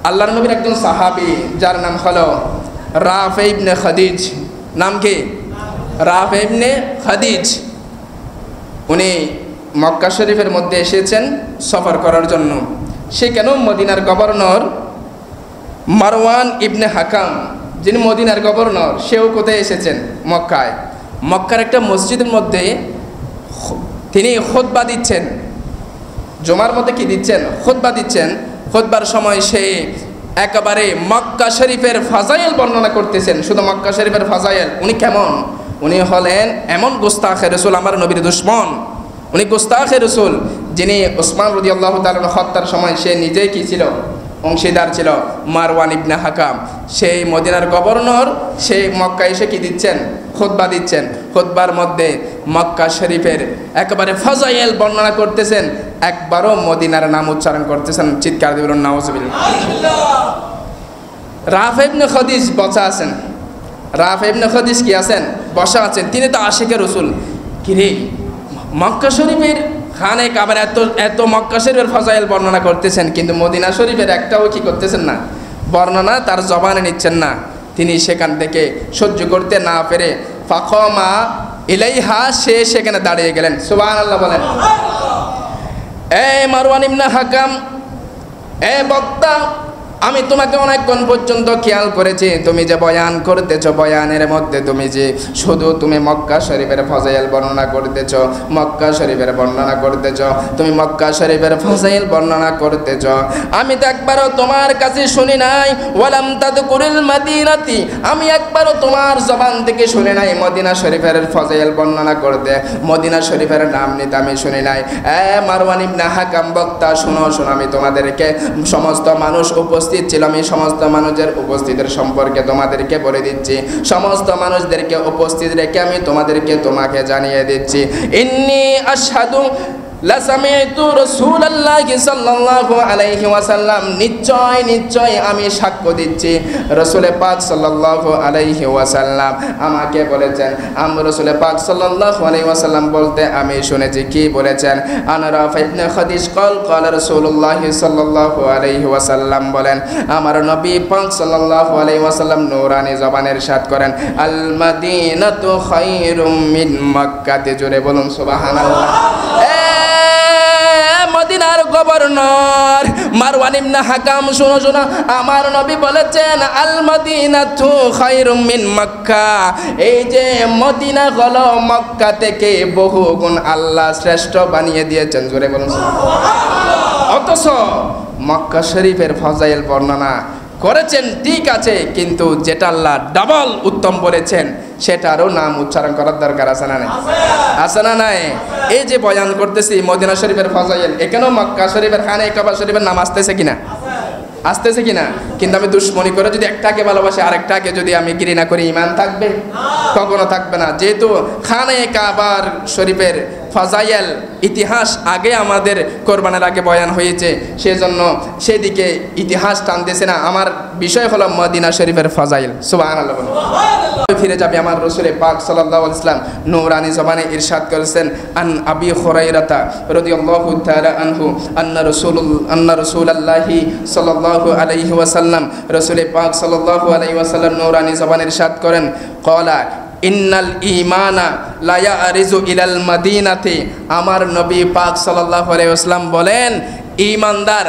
আল্লাহর নবীর একজন সাহাবী যার নাম হলো রাফি ইবনে খাদিজ, নাম কি? রাফি ইবনে খাদিজ। উনি মক্কা শরীফের মধ্যে এসেছেন সফর করার জন্য। সেখানে মদিনার গভর্নর মারওয়ান ইবনে হাকাম, যিনি মদিনার গভর্নর, সেও কোথায় এসেছেন? মক্কায়। মক্কার একটা মসজিদের মধ্যে তিনি খুতবা দিচ্ছেন। জুমার মধ্যে কি দিচ্ছেন? খুতবা দিচ্ছেন। খুতবার সময় সে একেবারে মক্কা শরীফের ফাজাইল বর্ণনা করতেছেন। শুধু মক্কা শরীফের ফাজাইল। উনি কেমন? উনি হলেন এমন গোস্তাখে রসুল, আমার নবীর দুশমন। উনি গোস্তাখে রসুল, যিনি ওসমান রাদিয়াল্লাহু তাআলা হত্যার সময় সে নিজেই কি ছিল? অংশীদার ছিল। মারওয়ান ইবনে হাকাম, সেই মদিনার গভর্নর, সে মক্কা এসে কি দিচ্ছেন? খুতবা দিচ্ছেন। খুতবার মধ্যে মক্কা শরীফের একেবারে ফাজাইল বর্ণনা করতেছেন, একবারও মদিনার নাম উচ্চারণ করতেছেন। চিৎকার দিবেন নাউজুবিল্লাহ। রাফি ইবনে খাদিজ বসা আছেন। রাফি ইবনে খাদিজ কি আছেন? বসা আছেন। তিনি তো আশিকে রসুল। কিরে, মক্কা শরীফের খানে কাবার এত মক্কা শরীফের ফাজাইল বর্ণনা করতেছেন, কিন্তু মদিনা শরীফের একটাও কি করতেছেন না, বর্ণনা তার জবানে নিচ্ছেন না। তিনি সেখান থেকে সহ্য করতে না পেরে ফাকমা ইলাইহা, সে সেখানে দাঁড়িয়ে গেলেন। সুবহানাল্লাহ বলেন। এ মারওয়ান ইবনে হাকাম, এ বক্তা, আমি তোমাকে অনেকক্ষণ পর্যন্ত খেয়াল করেছি, তুমি যে বয়ান করতেছ, বয়ানের মধ্যে তুমি যে শুধু তুমি মক্কা শরীফের ফাজাইল বর্ণনা করতেছ, মক্কা শরীফের বর্ণনা করতেছ, তুমি মক্কা শরীফের ফাজাইল বর্ণনা করতেছ। আমি তো একবারও তোমার কাছে শুনি নাই ওয়ালাম তাদকুরুল মাদিনাতি, আমি একবারও তোমার জবান থেকে শুনি নাই মদিনা শরীফের ফাজাইল বর্ণনা করতে, মদিনা শরীফের নাম নিতে আমি শুনি নাই। মারওয়ান ইবনে হাকাম বক্তা, শোনো, আমি তোমাদেরকে সমস্ত মানুষ উপস্থিত ছিল, আমি সমস্ত মানুষের উপস্থিতির সম্পর্কে তোমাদেরকে বলে দিচ্ছি, সমস্ত মানুষদেরকে উপস্থিত রেখে আমি তোমাকে জানিয়ে দিচ্ছি। ইন্নী আশহাদু লাসামি'তু রাসূলুল্লাহি সাল্লাল্লাহু আলাইহি ওয়াসাল্লাম, নিশ্চয় আমি সাক্ষ্য দিচ্ছি রাসূল পাক সাল্লাল্লাহু আলাইহি ওয়াসাল্লাম আমাকে বলেছেন। রাসূল পাক সাল্লাল্লাহু আলাইহি ওয়াসাল্লাম বলতে আমি শুনেছি। কি বলেছেন? আনা রাফি ইবনে খাদিজ ক্বাল রাসূলুল্লাহি সাল্লাল্লাহু আলাইহি ওয়াসাল্লাম বলেন, আমার নবী পাক সাল্লাল্লাহু আলাইহি ওয়াসাল্লাম নূরানি জবানে ইরশাদ করেন, আল মাদিনাতু খায়রুম মিন মক্কাতে। জোরে বলুন সুবহানাল্লাহ। মদিনার গভর্নর মারওয়ান ইবনে হাকাম, শোনো, আমার নবী বলেছেন আল মাদিনাতু খায়রুম মিন মক্কা, এই যে মদিনা হলো মক্কা থেকে বহু গুণ আল্লাহ শ্রেষ্ঠ বানিয়ে দিয়েছেন। জোরে বলুন। অথচ মক্কা শরীফের ফাজাইল বর্ণনা করেছেন ঠিক আছে, কিন্তু যেটা আল্লাহ ডাবল উত্তম বলেছেন সেটারও নাম উচ্চারণ করার দরকার আছে না নাই? আছে না নাই? এই যে বয়ান করতেছি মদিনা শরীফের ফাজাইল, এখানেও মক্কা শরীফের খানে কাবা শরীফের নাম আসতেছে কিনা? আসতেছে কিনা? কিন্তু আমি দুশ্মনী করে যদি একটাকে ভালোবাসি আরেকটাকে যদি আমি ঘৃণা করি, ঈমান থাকবে? কখনো থাকবে না। যেহেতু খানে কাবার শরীফের ফাজাইল ইতিহাস আগে আমাদের কোরবানের আগে বয়ান হয়েছে, সেজন্য সেদিকে ইতিহাস টানতেছে না। আমার বিষয় হলো মদিনা শরীফের ফাজাইল। সুবহানাল্লাহ। ফিরে যাবে আমার রাসূল পাক সাল্লাল্লাহু আলাইহি ওয়াসাল্লাম নূরানি জবানে ইরশাদ করেছেন, আন আবি হুরায়রাতা রাদিয়াল্লাহু তাআলা আনহু আন্না রাসূলুল্লাহি সাল্লাল্লাহু আলাইহি ওয়াসাল্লাম, রাসূল পাক সাল্লাল্লাহু আলাইহি ওয়াসাল্লাম নূরানি জবানে ইরশাদ করেন, ক্বালা ইন্নাল ঈমানা লা ইয়ারিজু ইলাল মাদিনাতি, আমার নবী পাক সাল্লাল্লাহু আলাইহি ওয়াসাল্লাম বলেন ঈমানদার,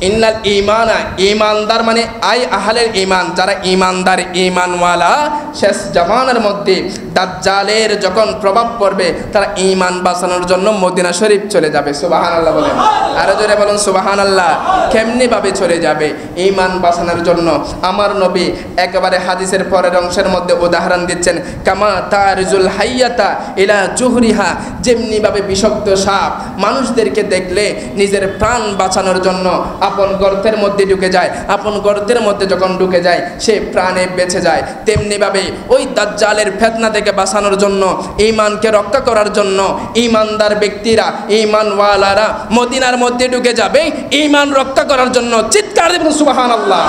ইন্নাল ঈমানা, ঈমানদার মানে আই আহলের ঈমান, যারা ঈমানদার ঈমানওয়ালা শেষ জামানার মধ্যে দাজ্জালের যখন প্রভাব পড়বে তারা ঈমান বাঁচানোর জন্য মদিনা শরীফ চলে যাবে। সুবহানাল্লাহ বলেন, আরো জোরে বলুন সুবহানাল্লাহ। কেমনি ভাবে চলে যাবে? ঈমান বাঁচানোর জন্য। আমার নবী একেবারে হাদিসের পরের অংশের মধ্যে উদাহরণ দিচ্ছেন, কামা তারজুল হাইয়াতা ইলা জুহরিহা, যেমনি ভাবে বিষাক্ত সাপ মানুষদেরকে দেখলে নিজের প্রাণ বাঁচানোর জন্য আপন গর্তের মধ্যে ঢুকে যায়, আপন গর্তের মধ্যে যখন ঢুকে যায় সে প্রাণে বেঁচে যায়, তেমনিভাবে ওই দাজ্জালের ফিতনা থেকে বাঁচানোর জন্য, ঈমানকে রক্ষা করার জন্য ঈমানদার ব্যক্তিরা, ঈমানওয়ালারা মদিনার মধ্যে ঢুকে যাবে ঈমান রক্ষা করার জন্য। চিৎকার দিবেন সুবহানাল্লাহ।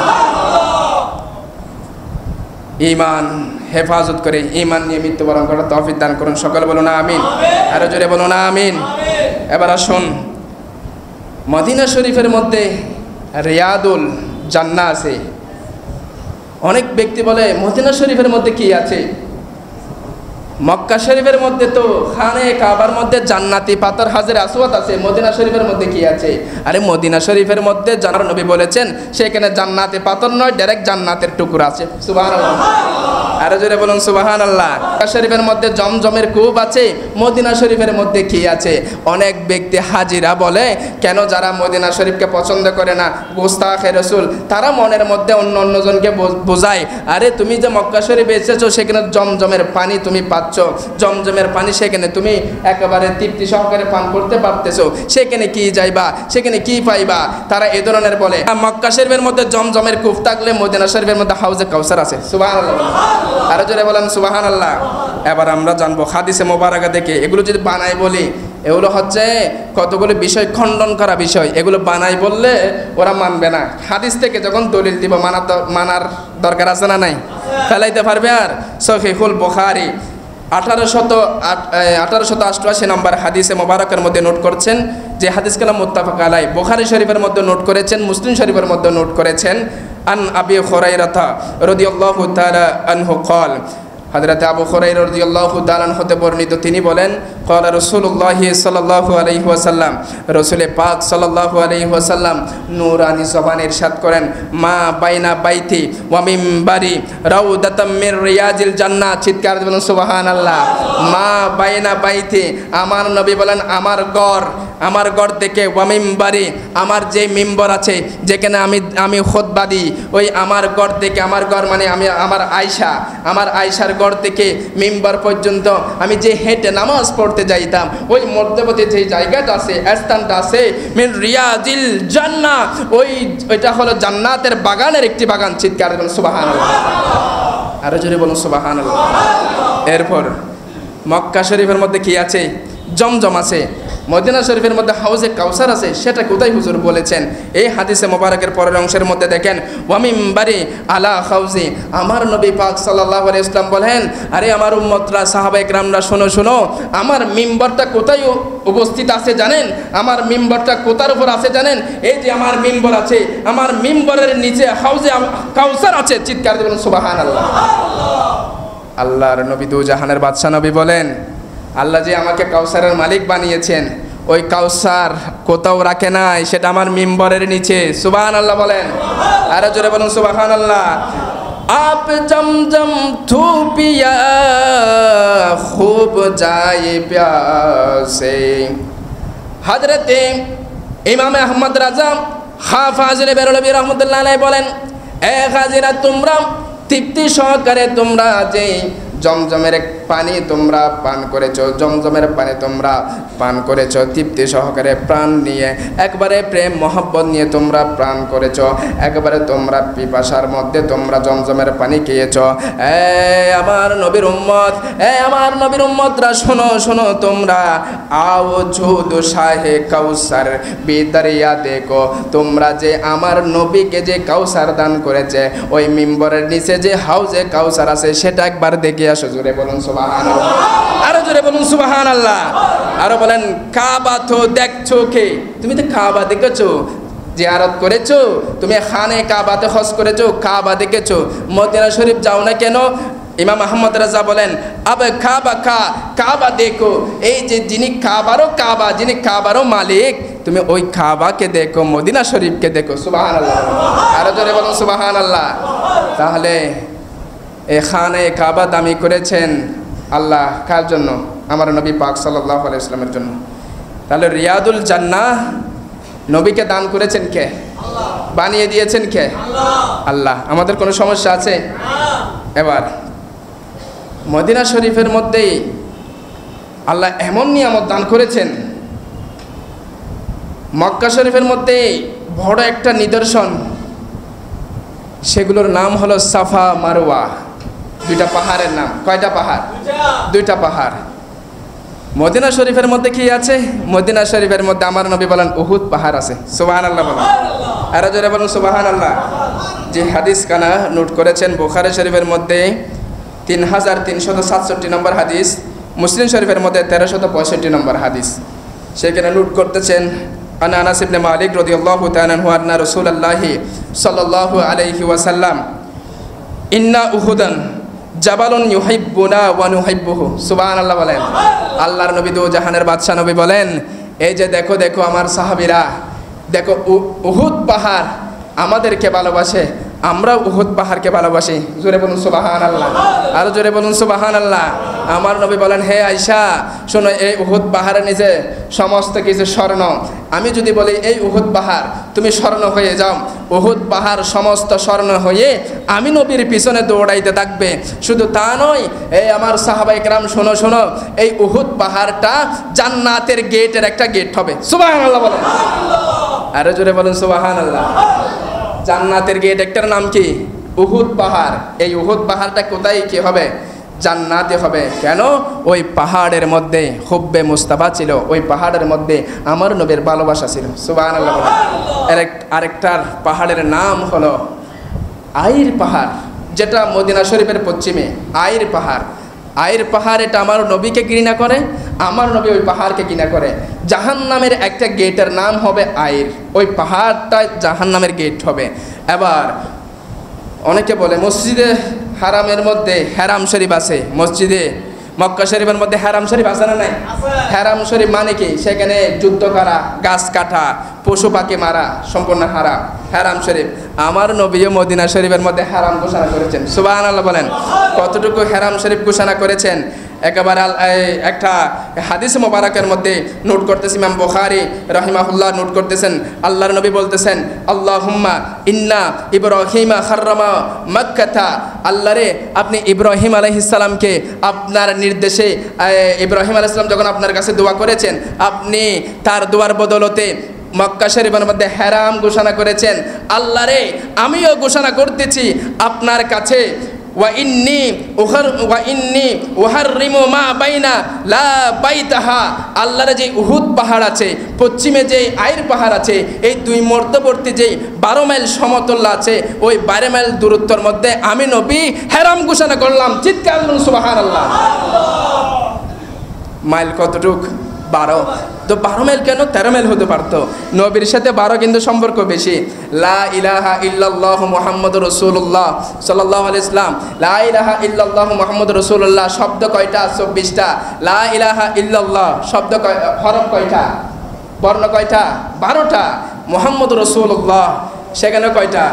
ঈমান হেফাজত করে ঈমান নিয়ে মৃত্যুবরণ করার তৌফিক দান করুন সকলে বলুন আমিন। আরো জোরে বলুন আমিন। এবার আসুন, মদিনা শরীফের মধ্যে রিয়াদুল জান্নাহ আছে। অনেক ব্যক্তি বলে মদিনা শরীফের মধ্যে কি আছে? মক্কা শরীফের মধ্যে তো খানে কাবার মধ্যে জান্নাতি পাথর হাজরে আসওয়াদ আছে, মদিনা শরীফের মধ্যে কি আছে? আরে মদিনা শরীফের মধ্যে জানার নবী বলেছেন সেখানে জান্নাতি পাথর নয়, ডাইরেক্ট জান্নাতের টুকরা আছে। সুবহানাল্লাহ, আরো জোরে বলুন সুবহানাল্লাহ। মক্কা শরীফের মধ্যে জমজমের কূপ আছে, মদিনা শরীফের মধ্যে কি আছে? অনেক ব্যক্তি হাজিরা বলে কেন যারা মদিনা শরীফকে পছন্দ করে না, গোস্তাখে রাসূল, তারা মনের মধ্যে অন্য অন্যজনকে বোঝায়, আরে তুমি যে মক্কা শরীফে এসেছো সেখানে জমজমের পানি তুমি পাচ্ছ, জমজমের পানি সেখানে তুমি একেবারে তৃপ্তি সহকারে পান করতে পারতেছো, সেখানে কি যাইবা, সেখানে কি পাইবা? তারা এ ধরনের বলে। মক্কা শরীফের মধ্যে জমজমের কূপ থাকলে মদিনা শরীফের মধ্যে হাউজে কাউসার আছে। সুবহানাল্লাহ, আরো জোরে বলেন সুবহানাল্লাহ। এবার আমরা জানবো হাদিসে মোবারকা দেখে, এগুলো যদি বানাই বলি এগুলো হচ্ছে কতগুলো বিষয় খণ্ডন করা বিষয়, এগুলো বানাই বললে ওরা মানবে না। হাদিস থেকে যখন দলিল দিব মানার দরকার আছে না নাই? ফেলাইতে পারবে? আর সহিহুল বুখারী 1888 নম্বর হাদিসে মোবারকের মধ্যে নোট করছেন, যে হাদিস কালাম মুত্তাফাক আলাই, বুখারী শরীফের মধ্যে নোট করেছেন, মুসলিম শরীফের মধ্যে নোট করেছেন। আন আবি হুরায়রা রাদিয়াল্লাহু তাআলা আনহু قال, হযরত আবু হুরায়রা রাদিয়াল্লাহু তাআলা হতে বর্ণিত, তিনি বলেন ক্বালা রাসূলুল্লাহি সাল্লাল্লাহু আলাইহি ওয়াসাল্লাম, রাসূলে পাক সাল্লাল্লাহু আলাইহি ওয়াসাল্লাম নূরানি জবানে ইরশাদ করেন, মা বাইনা বাইতি ওয়া মিম্বারি রাউদাতাম মির রিয়াজিল জান্নাহ। চিৎকার বলুন সুবহানাল্লাহ। মা বাইনা বাইতি, আমার নবী বলেন আমার ঘর থেকে, ওয়া মিম্বারি, আমার যে মিম্বর আছে যেখানে আমি খুতবা দিই, ওই আমার ঘর থেকে, আমার ঘর মানে আমার আয়েশার ঘর থেকে মিম্বর পর্যন্ত আমি যে হেঁটে নামাজ পড়তে যাইতাম, ওই মধ্যবর্তী যে জায়গাটা আছে, স্থানটা আছে, মিন রিয়াজিল জান্নাহ, ওইটা হলো জান্নাতের বাগানের একটি বাগান। চিৎকার বলুন সুবহানাল্লাহ। আরো জোরে বলুন সুবহানাল্লাহ। এরপর মক্কা শরীফের মধ্যে কি আছে? জমজম আছে। মদিনা শরীফের মধ্যে হাউজে কাউসার আছে, সেটা কোথায় হুজুর বলেছেন? এই হাদিসে মোবারকের পরের অংশের মধ্যে দেখেন, ওয়া মিম্বারি আলা হাউজি, আমার নবী পাক সাল্লাল্লাহু আলাইহি ওয়াসাল্লাম বলেন, আরে আমার উম্মতরা, সাহাবায়ে কেরামরা শোনো, আমার মিম্বরটা কোথায় উপস্থিত আছে জানেন? আমার মিম্বরটা কোথার উপর আছে জানেন? এই যে আমার মিম্বর আছে, আমার মিম্বরের নিচে হাউজে কাউসার আছে। চিৎকার দিয়ে বলুন সুবহানাল্লাহ। আল্লাহর নবী দু জাহানের বাদশা নবী বলেন, আল্লাহ যে আমাকে কাউসারের মালিক বানিয়েছেন, ওই কাউসার কোথাও রাখে নাই, সেটা আমার মিম্বরের নিচে। সুবহানাল্লাহ বলেন, আরো জোরে বলুন সুবহানাল্লাহ। आप जमजम थू पिया खूब जाए प्यासे। हजरत ইমাম আহমদ রাজা হাফিজ বেরলভী রহমতুল্লাহ আলাইহি বলেন, এ হাজিরা, তোমরা তৃপ্তি সহকারে তোমরা যে জমজমের পানি তোমরা পান করেছো, জমজমের পানি তোমরা পান করেছো তৃপ্তি সহকারে, প্রাণ নিয়ে, একবারে প্রেম মহব্বত নিয়ে তোমরা প্রাণ করেছো, একবারে তোমরা পিপাসার মধ্যে তোমরা জমজমের পানি খেয়েছো। আমার নবীর উম্মতরা শোনো, তোমরা আও জুদ শাহে কাউসার বিদরিয়া দেখো, তোমরা যে আমার নবীকে যে কাউসার দান করেছে, ওই মিম্বরের নিচে যে হাউজে কাউসার আছে সেটা একবার দেখে আসো। জোরে বলুন সুবহানাল্লাহ। আরো জোরে বলুন সুবহানাল্লাহ। আরো বলেন, কাবা তো দেখছো কে? তুমি তো কাবা দেখেছো, জিয়ারত করেছো, তুমি খানে কাবাতে হজ করেছো, কাবা দেখেছো, মদিনা শরীফ যাও না কেন? ইমাম আহমদ রাজা বলেন, আব কাবা কা, কাবা দেখো, এই যে যিনি কাবারও কাবা, যিনি কাবারও মালিক, তুমি ওই কাবাকে দেখো, মদিনা শরীফকে দেখো। সুবহানাল্লাহ, আরো জোরে বলুন সুবহানাল্লাহ। তাহলে এখানে কাবা দামি করেছেন আল্লাহ কার জন্য? আমার নবী পাক সাল্লাল্লাহু আলাইহি ওয়াসাল্লামের জন্য। তাহলে রিয়াদুল জান্নাহ নবীকে দান করেছেন কে? বানিয়ে দিয়েছেন কে? আল্লাহ। আমাদের কোনো সমস্যা আছে? এবার মদিনা শরীফের মধ্যেই আল্লাহ এমন নিয়ামত দান করেছেন, মক্কা শরীফের মধ্যে বড় একটা নিদর্শন, সেগুলোর নাম হলো সাফা মারওয়া, দুইটা পাহাড়ের নাম। কয়টা পাহাড়? দুইটা পাহাড়। মদিনা শরীফের মধ্যে কি আছে? মদিনা শরীফের মধ্যে আমার নবী বলেন উহুদ পাহাড় আছে। সুবহানাল্লাহ বলেন, আরো জোরে বলুন সুবহানাল্লাহ। যে হাদিস কানা নোট করেছেন বুখারী শরীফের মধ্যে 3367 নম্বর হাদিস, মুসলিম শরীফের মধ্যে 1365 নম্বর হাদিস, সেখানে নোট করতেছেন আন আনাস ইবনে মালিক রাদিয়াল্লাহু তাআলা আনহু আন্না রাসূলুল্লাহি সাল্লাল্লাহু আলাইহি ওয়াসাল্লাম ইন্না উহুদান জাবালুন ইউহিব্বুনা ওয়া নুহিব্বুহু। সুবহানাল্লাহ বলেন। আল্লাহর নবী দো জাহানের বাদশা নবী বলেন, এই যে দেখো দেখো আমার সাহাবীরা, দেখো উহুদ পাহাড় আমাদেরকে ভালোবাসে, আমরা উহুদ পাহাড়কে ভালোবাসি। জোরে বলুন সুবহানাল্লাহ, আরো জোরে বলুন সুবহানাল্লাহ। আমার নবী বলেন, হে আয়েশা শোনো, এই উহুদ পাহাড়ের নিচে সমস্ত কিছু স্বর্ণ। আমি যদি বলি এই উহুদ পাহাড় তুমি স্বর্ণ হয়ে যাও, উহুদ পাহাড় সমস্ত স্বর্ণ হয়ে আমি নবীর পিছনে দৌড়াইতে থাকবে। শুধু তা নয়, এই আমার সাহাবায়ে কেরাম শোনো শোনো, এই উহুদ পাহাড়টা জান্নাতের গেটের একটা গেট হবে। সুবহানাল্লাহ বলেন, আরো জোরে বলুন সুবহানাল্লাহ। জান্নাতের গেট একটার নাম কি? উহুদ পাহাড়। এই উহুদ পাহাড়টা কোথায় কি হবে? জান্নাতে হবে। কেন? ওই পাহাড়ের মধ্যে হুব্বে মুস্তাফা ছিল, ওই পাহাড়ের মধ্যে আমার নবীর ভালোবাসা ছিল। সুবহানাল্লাহ। আরেকটার পাহাড়ের নাম হলো আইর পাহাড়, যেটা মদিনা শরীফের পশ্চিমে। আইর পাহাড়, আইর পাহাড় এটা আমার নবীকে ঘৃণা করে, আমার নবী ওই পাহাড়কে ঘৃণা করে। জাহান্নামের একটা গেটের নাম হবে আইর, ওই পাহাড়টা জাহান্নামের গেট হবে। এবার অনেকে বলে মসজিদে হারামের মধ্যে হারাম শরীফ আছে, মসজিদে মক্কা শরীফের মধ্যে হারাম শরীফ আছে না নাই? হারাম শরীফ মানে কি? সেখানে যুদ্ধ করা, গাছ কাটা, পশু পাখি মারা সম্পূর্ণ হারাম। হারাম শরীফ আমার নবীও মদিনা শরীফের মধ্যে হারাম ঘোষণা করেছেন। সুবহানাল্লাহ বলেন। কতটুকু হারাম শরীফ ঘোষণা করেছেন? একেবারে একটা হাদিস মোবারকের মধ্যে নোট করতেছি, ইমাম বুখারী রাহিমাহুল্লাহ নোট করতেছেন, আল্লাহর নবী বলতেছেন, আল্লাহুম্মা ইন্না ইব্রাহিমা হাররামা মাক্কাতা। আল্লাহ রে, আপনি ইব্রাহিম আলাইহিস সালামকে আপনার নির্দেশে, ইব্রাহিম আলাইহিস সালাম যখন আপনার কাছে দোয়া করেছেন, আপনি তার দোয়ার বদলতে মক্কা শরীফের মধ্যে হারাম ঘোষণা করেছেন। আল্লাহ রে, আমিও ঘোষণা করতেছি আপনার কাছে, ওয়া ইন্নি উহাররিমু মা বাইনা লা বাইতাহা। আল্লাহর যে উহুদ পাহাড় আছে, পশ্চিমে যে আইর পাহাড় আছে, এই দুই মধ্যবর্তী যে 12 মাইল সমতল আছে, ওই 12 মাইল দূরত্বের মধ্যে আমি নবী হারাম ঘোষণা করলাম। চিৎকার করুন সুবহানাল্লাহ। মাইল কতটুক? 12। তো 12 মাইল কেন? 13 মাইল হতে পারতো। নবীর সাথে 12 কিন্তু সম্পর্ক বেশি। লা ইলাহা ইল্লাল্লাহু মুহাম্মাদুর রাসূলুল্লাহ সাল্লাল্লাহু আলাইহি ওয়াসাল্লাম। লা ইলাহা ইল্লাল্লাহু মুহাম্মাদুর রাসূলুল্লাহ শব্দ কয়টা? 24টা। লা ইলাহা ইল্লাল্লাহ শব্দ হরফ কয়টা? বর্ণ কয়টা? 12টা। মুহাম্মাদুর রাসূলুল্লাহ সেখানে কয়টা?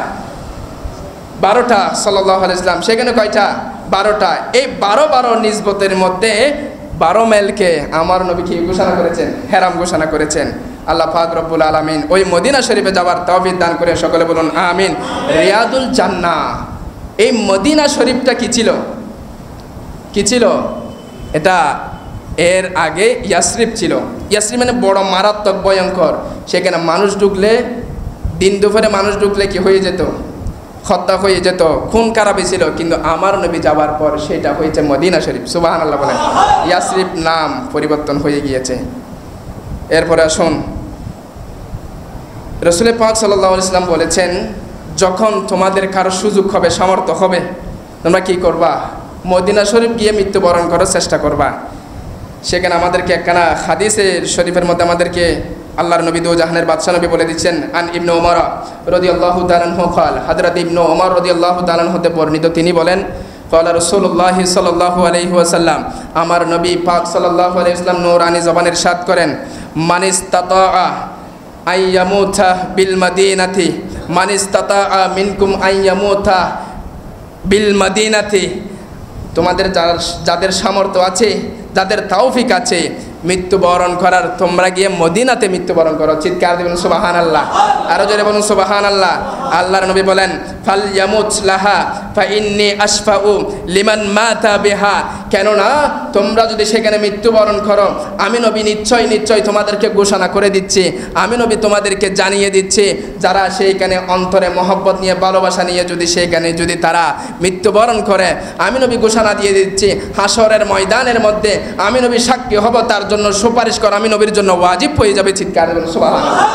12টা। সাল্লাল্লাহু আলাইহি ওয়াসাল্লাম সেখানে কয়টা? 12টা। এই 12 নিসবতের মধ্যে 12 মাইলকে আমার নবী কি ঘোষণা করেছেন? হারাম ঘোষণা করেছেন। আল্লাহ পাক রব্বুল আলামিন ওই মদিনা শরীফে যাওয়ার তৌফিক দান করে সকলে বলুন আমিন। রিয়াদুল জান্নাহ, এই মদিনা শরীফটা কি ছিল? কি ছিল? এটা এর আগে ইয়াসরিব ছিল। ইয়াসরিব মানে বড় মারাত্মক ভয়ঙ্কর। সেখানে মানুষ ঢুকলে, দিন দুপুরে মানুষ ঢুকলে কি হয়ে যেত? হত্যা হয়ে যেত, খুন খারাপি ছিল। কিন্তু আমার নবী যাওয়ার পর সেটা হয়েছে মদিনা শরীফ। সুবহানাল্লাহ বলেন। ইয়াসরিব নাম পরিবর্তন হয়ে গিয়েছে। এরপরে আসুন, রাসূল পাক সাল্লাল্লাহু আলাইহি ওয়াসাল্লাম বলেছেন, যখন তোমাদের কারো সুযোগ হবে, সামর্থ্য হবে, তোমরা কি করবা? মদিনা শরীফ গিয়ে মৃত্যুবরণ করার চেষ্টা করবা। সেখানে আমাদেরকে একখানা হাদিসের শরীফের মধ্যে আমাদেরকে আল্লাহর নবী দো জাহানের বাদশা নবী বলে দিচ্ছেন, আন ইবনে ওমর রাদিয়াল্লাহু তাআলা আনহু قال, হযরত ইবনে ওমর রাদিয়াল্লাহু তাআলা আনহু হতে বর্ণিত, তিনি বলেন, ক্বালা রাসূলুল্লাহ সাল্লাল্লাহু আলাইহি ওয়াসাল্লাম, আমার নবী পাক সাল্লাল্লাহু আলাইহি ওয়াসাল্লাম নূরানি জবানে ইরশাদ করেন, মান ইসতাতাআ আইয়ামুতা বিল মাদিনাতি, মান ইসতাতাআ মিনকুম আইয়ামুতা বিল মাদিনাতি, তোমাদের যাদের সামর্থ্য আছে, যাদের তৌফিক আছে মৃত্যুবরণ করার, তোমরা গিয়ে মদিনাতে মৃত্যুবরণ করো। চিৎকার দিবেন সুবহানাল্লাহ, আরো জোরে বলুন সুবহানাল্লাহ। আল্লাহর নবী বলেন, ফাল ইয়ামুত লাহা ফা ইন্নী আশফাউ লিমান মাতা বিহা, কেননা তোমরা যদি সেখানে মৃত্যুবরণ করো, আমি নবী নিশ্চয় তোমাদেরকে ঘোষণা করে দিচ্ছি, আমি নবী তোমাদেরকে জানিয়ে দিচ্ছি, যারা সেইখানে অন্তরে মহব্বত নিয়ে, ভালোবাসা নিয়ে যদি সেখানে যদি তারা মৃত্যুবরণ করে, আমি নবী ঘোষণা দিয়ে দিচ্ছি হাসরের ময়দানের মধ্যে আমি নবী সাক্ষী হব, তার জন্য সুপারিশ করা আমি নবীর জন্য ওয়াজিব হয়ে যাবে। চিৎকার বলুন সুবহানাল্লাহ,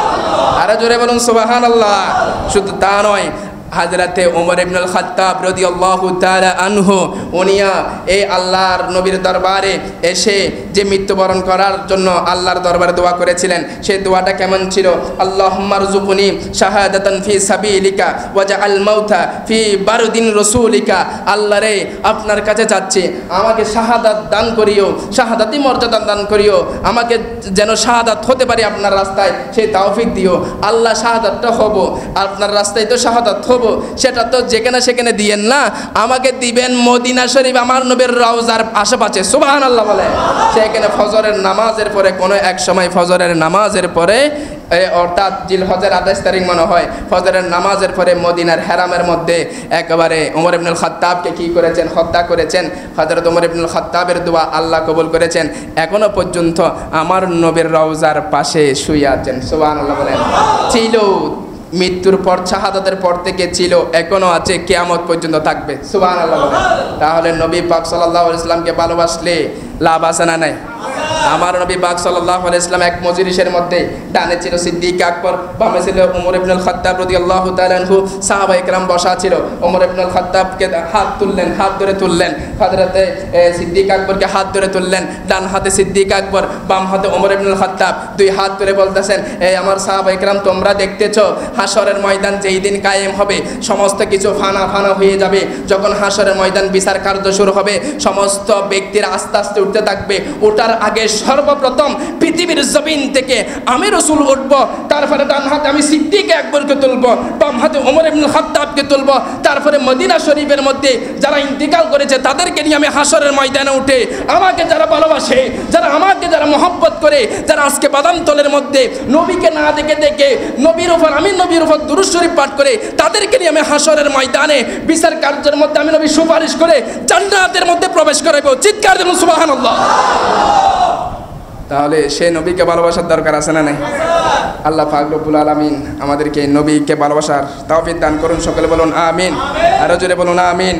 আরো জোরে বলুন সুবহানাল্লাহ। শুধু তা নয়, হাজরাতে ওমর ইবনুল খাত্তাব রাদিয়াল্লাহু তাআলা আনহু উনিয়া এই আল্লাহর নবীর দরবারে এসে যে মৃত্যুবরণ করার জন্য আল্লাহর দরবারে দোয়া করেছিলেন, সেই দোয়াটা কেমন ছিল? আল্লাহুম্মা রযুকনি শাহাদাতান ফি সাবিলিকা ওয়াজআল মাউতা ফি বারদিন রাসূলিকা, আল্লাহ রে আপনার কাছে চাচ্ছি আমাকে শাহাদাত দান করিও, শাহাদাতি মর্যাদা দান করিও, আমাকে যেন শাহাদাত হতে পারি আপনার রাস্তায়, সেই তৌফিক দিও। আল্লাহ শাহাদাতটা হব, আপনার রাস্তায় তো শাহাদাত হব, সেটা তো যেখানে সেখানে দিয়েন না, আমাকে দিবেন মদিনা শরীফ আমার নবীর রওজার আশেপাশে। সুবহানাল্লাহ বলে সেখানে ফজরের নামাজের পরে, কোনো এক সময় ফজরের নামাজের পরে, অর্থাৎ জিলহজের 28 তারিখ মনে হয়, ফজরের নামাজের পরে মদিনার হেরামের মধ্যে একেবারে ওমর ইবনুল খাত্তাবকে কি করেছেন? হত্যা করেছেন। হযরত ওমর ইবনুল খাত্তাবের দোয়া আল্লাহ কবুল করেছেন, এখনো পর্যন্ত আমার নবীর রওজার পাশে শুয়ে আছেন। সুবহানাল্লাহ বলেন। ছিল মৃত্যুর পর, শাহাদাতের পর থেকে ছিল, এখনো আছে, কিয়ামত পর্যন্ত থাকবে। সুবহানাল্লাহ বলেন। তাহলে নবী পাক সাল্লাল্লাহু আলাইহি ওয়াসাল্লামকে ভালোবাসলে লাভ আছে না নাই? আমার নবী পাক সাল্লাল্লাহু আলাইহি ওয়াসাল্লাম এক মজলিসের মধ্যে, ডানে ছিল সিদ্দিক আকবর, বামে ছিল ওমর ইবনুল খাত্তাব রাদিয়াল্লাহু তাআলা আনহু, সাহাবায়ে কেরাম বসা ছিল। ওমর ইবনুল খাত্তাবকে হাত ধরে তুললেন, হযরতে সিদ্দিক আকবরকে হাত ধরে তুললেন, ডান হাতে সিদ্দিক আকবর, বাম হাতে ওমর ইবনুল খাত্তাব, দুই হাত ধরে বলতেছেন, এই আমার সাহাবায়ে কেরাম তোমরা দেখতেছো হাসরের ময়দান যেই দিন কায়েম হবে, সমস্ত কিছু ফানা হয়ে যাবে, যখন হাসরের ময়দান বিচার কার্য শুরু হবে, সমস্ত ব্যক্তিরা আস্তে আস্তে উঠতে থাকবে, ওঠার আগে সর্বপ্রথম পৃথিবীর জমিন থেকে আমি রাসূল উঠব, তারপরে ডান হাতে আমি সিদ্দিক আকবরকে তুলব, বাম হাতে ওমর ইবনুল খাত্তাবকে তুলব, তারপরে মদিনা শরীফের মধ্যে যারা ইন্তিকাল করেছে তাদেরকে নিয়ে আমি হাসরের ময়দানে উঠে, আমাকে যারা ভালোবাসে, আমাকে যারা মহব্বত করে, যারা আজকে বাদাম তলের মধ্যে নবীকে না দেখে নবীর উপর দুরূদ শরীফ পাঠ করে, তাদেরকে নিয়ে আমি হাসরের ময়দানে বিচার কার্যের মধ্যে আমি নবী সুপারিশ করে জান্নাতের মধ্যে প্রবেশ করাবো। চিৎকার দিন সুবহানাল্লাহ। তাহলে সেই নবীকে ভালোবাসার দরকার আছে না নাই? আল্লাহ পাক রব্বুল আলামিন আমাদেরকে নবীকে ভালোবাসার তৌফিক দান করুন। সকলে বলুন আমিন, আরো জোরে বলুন আমিন।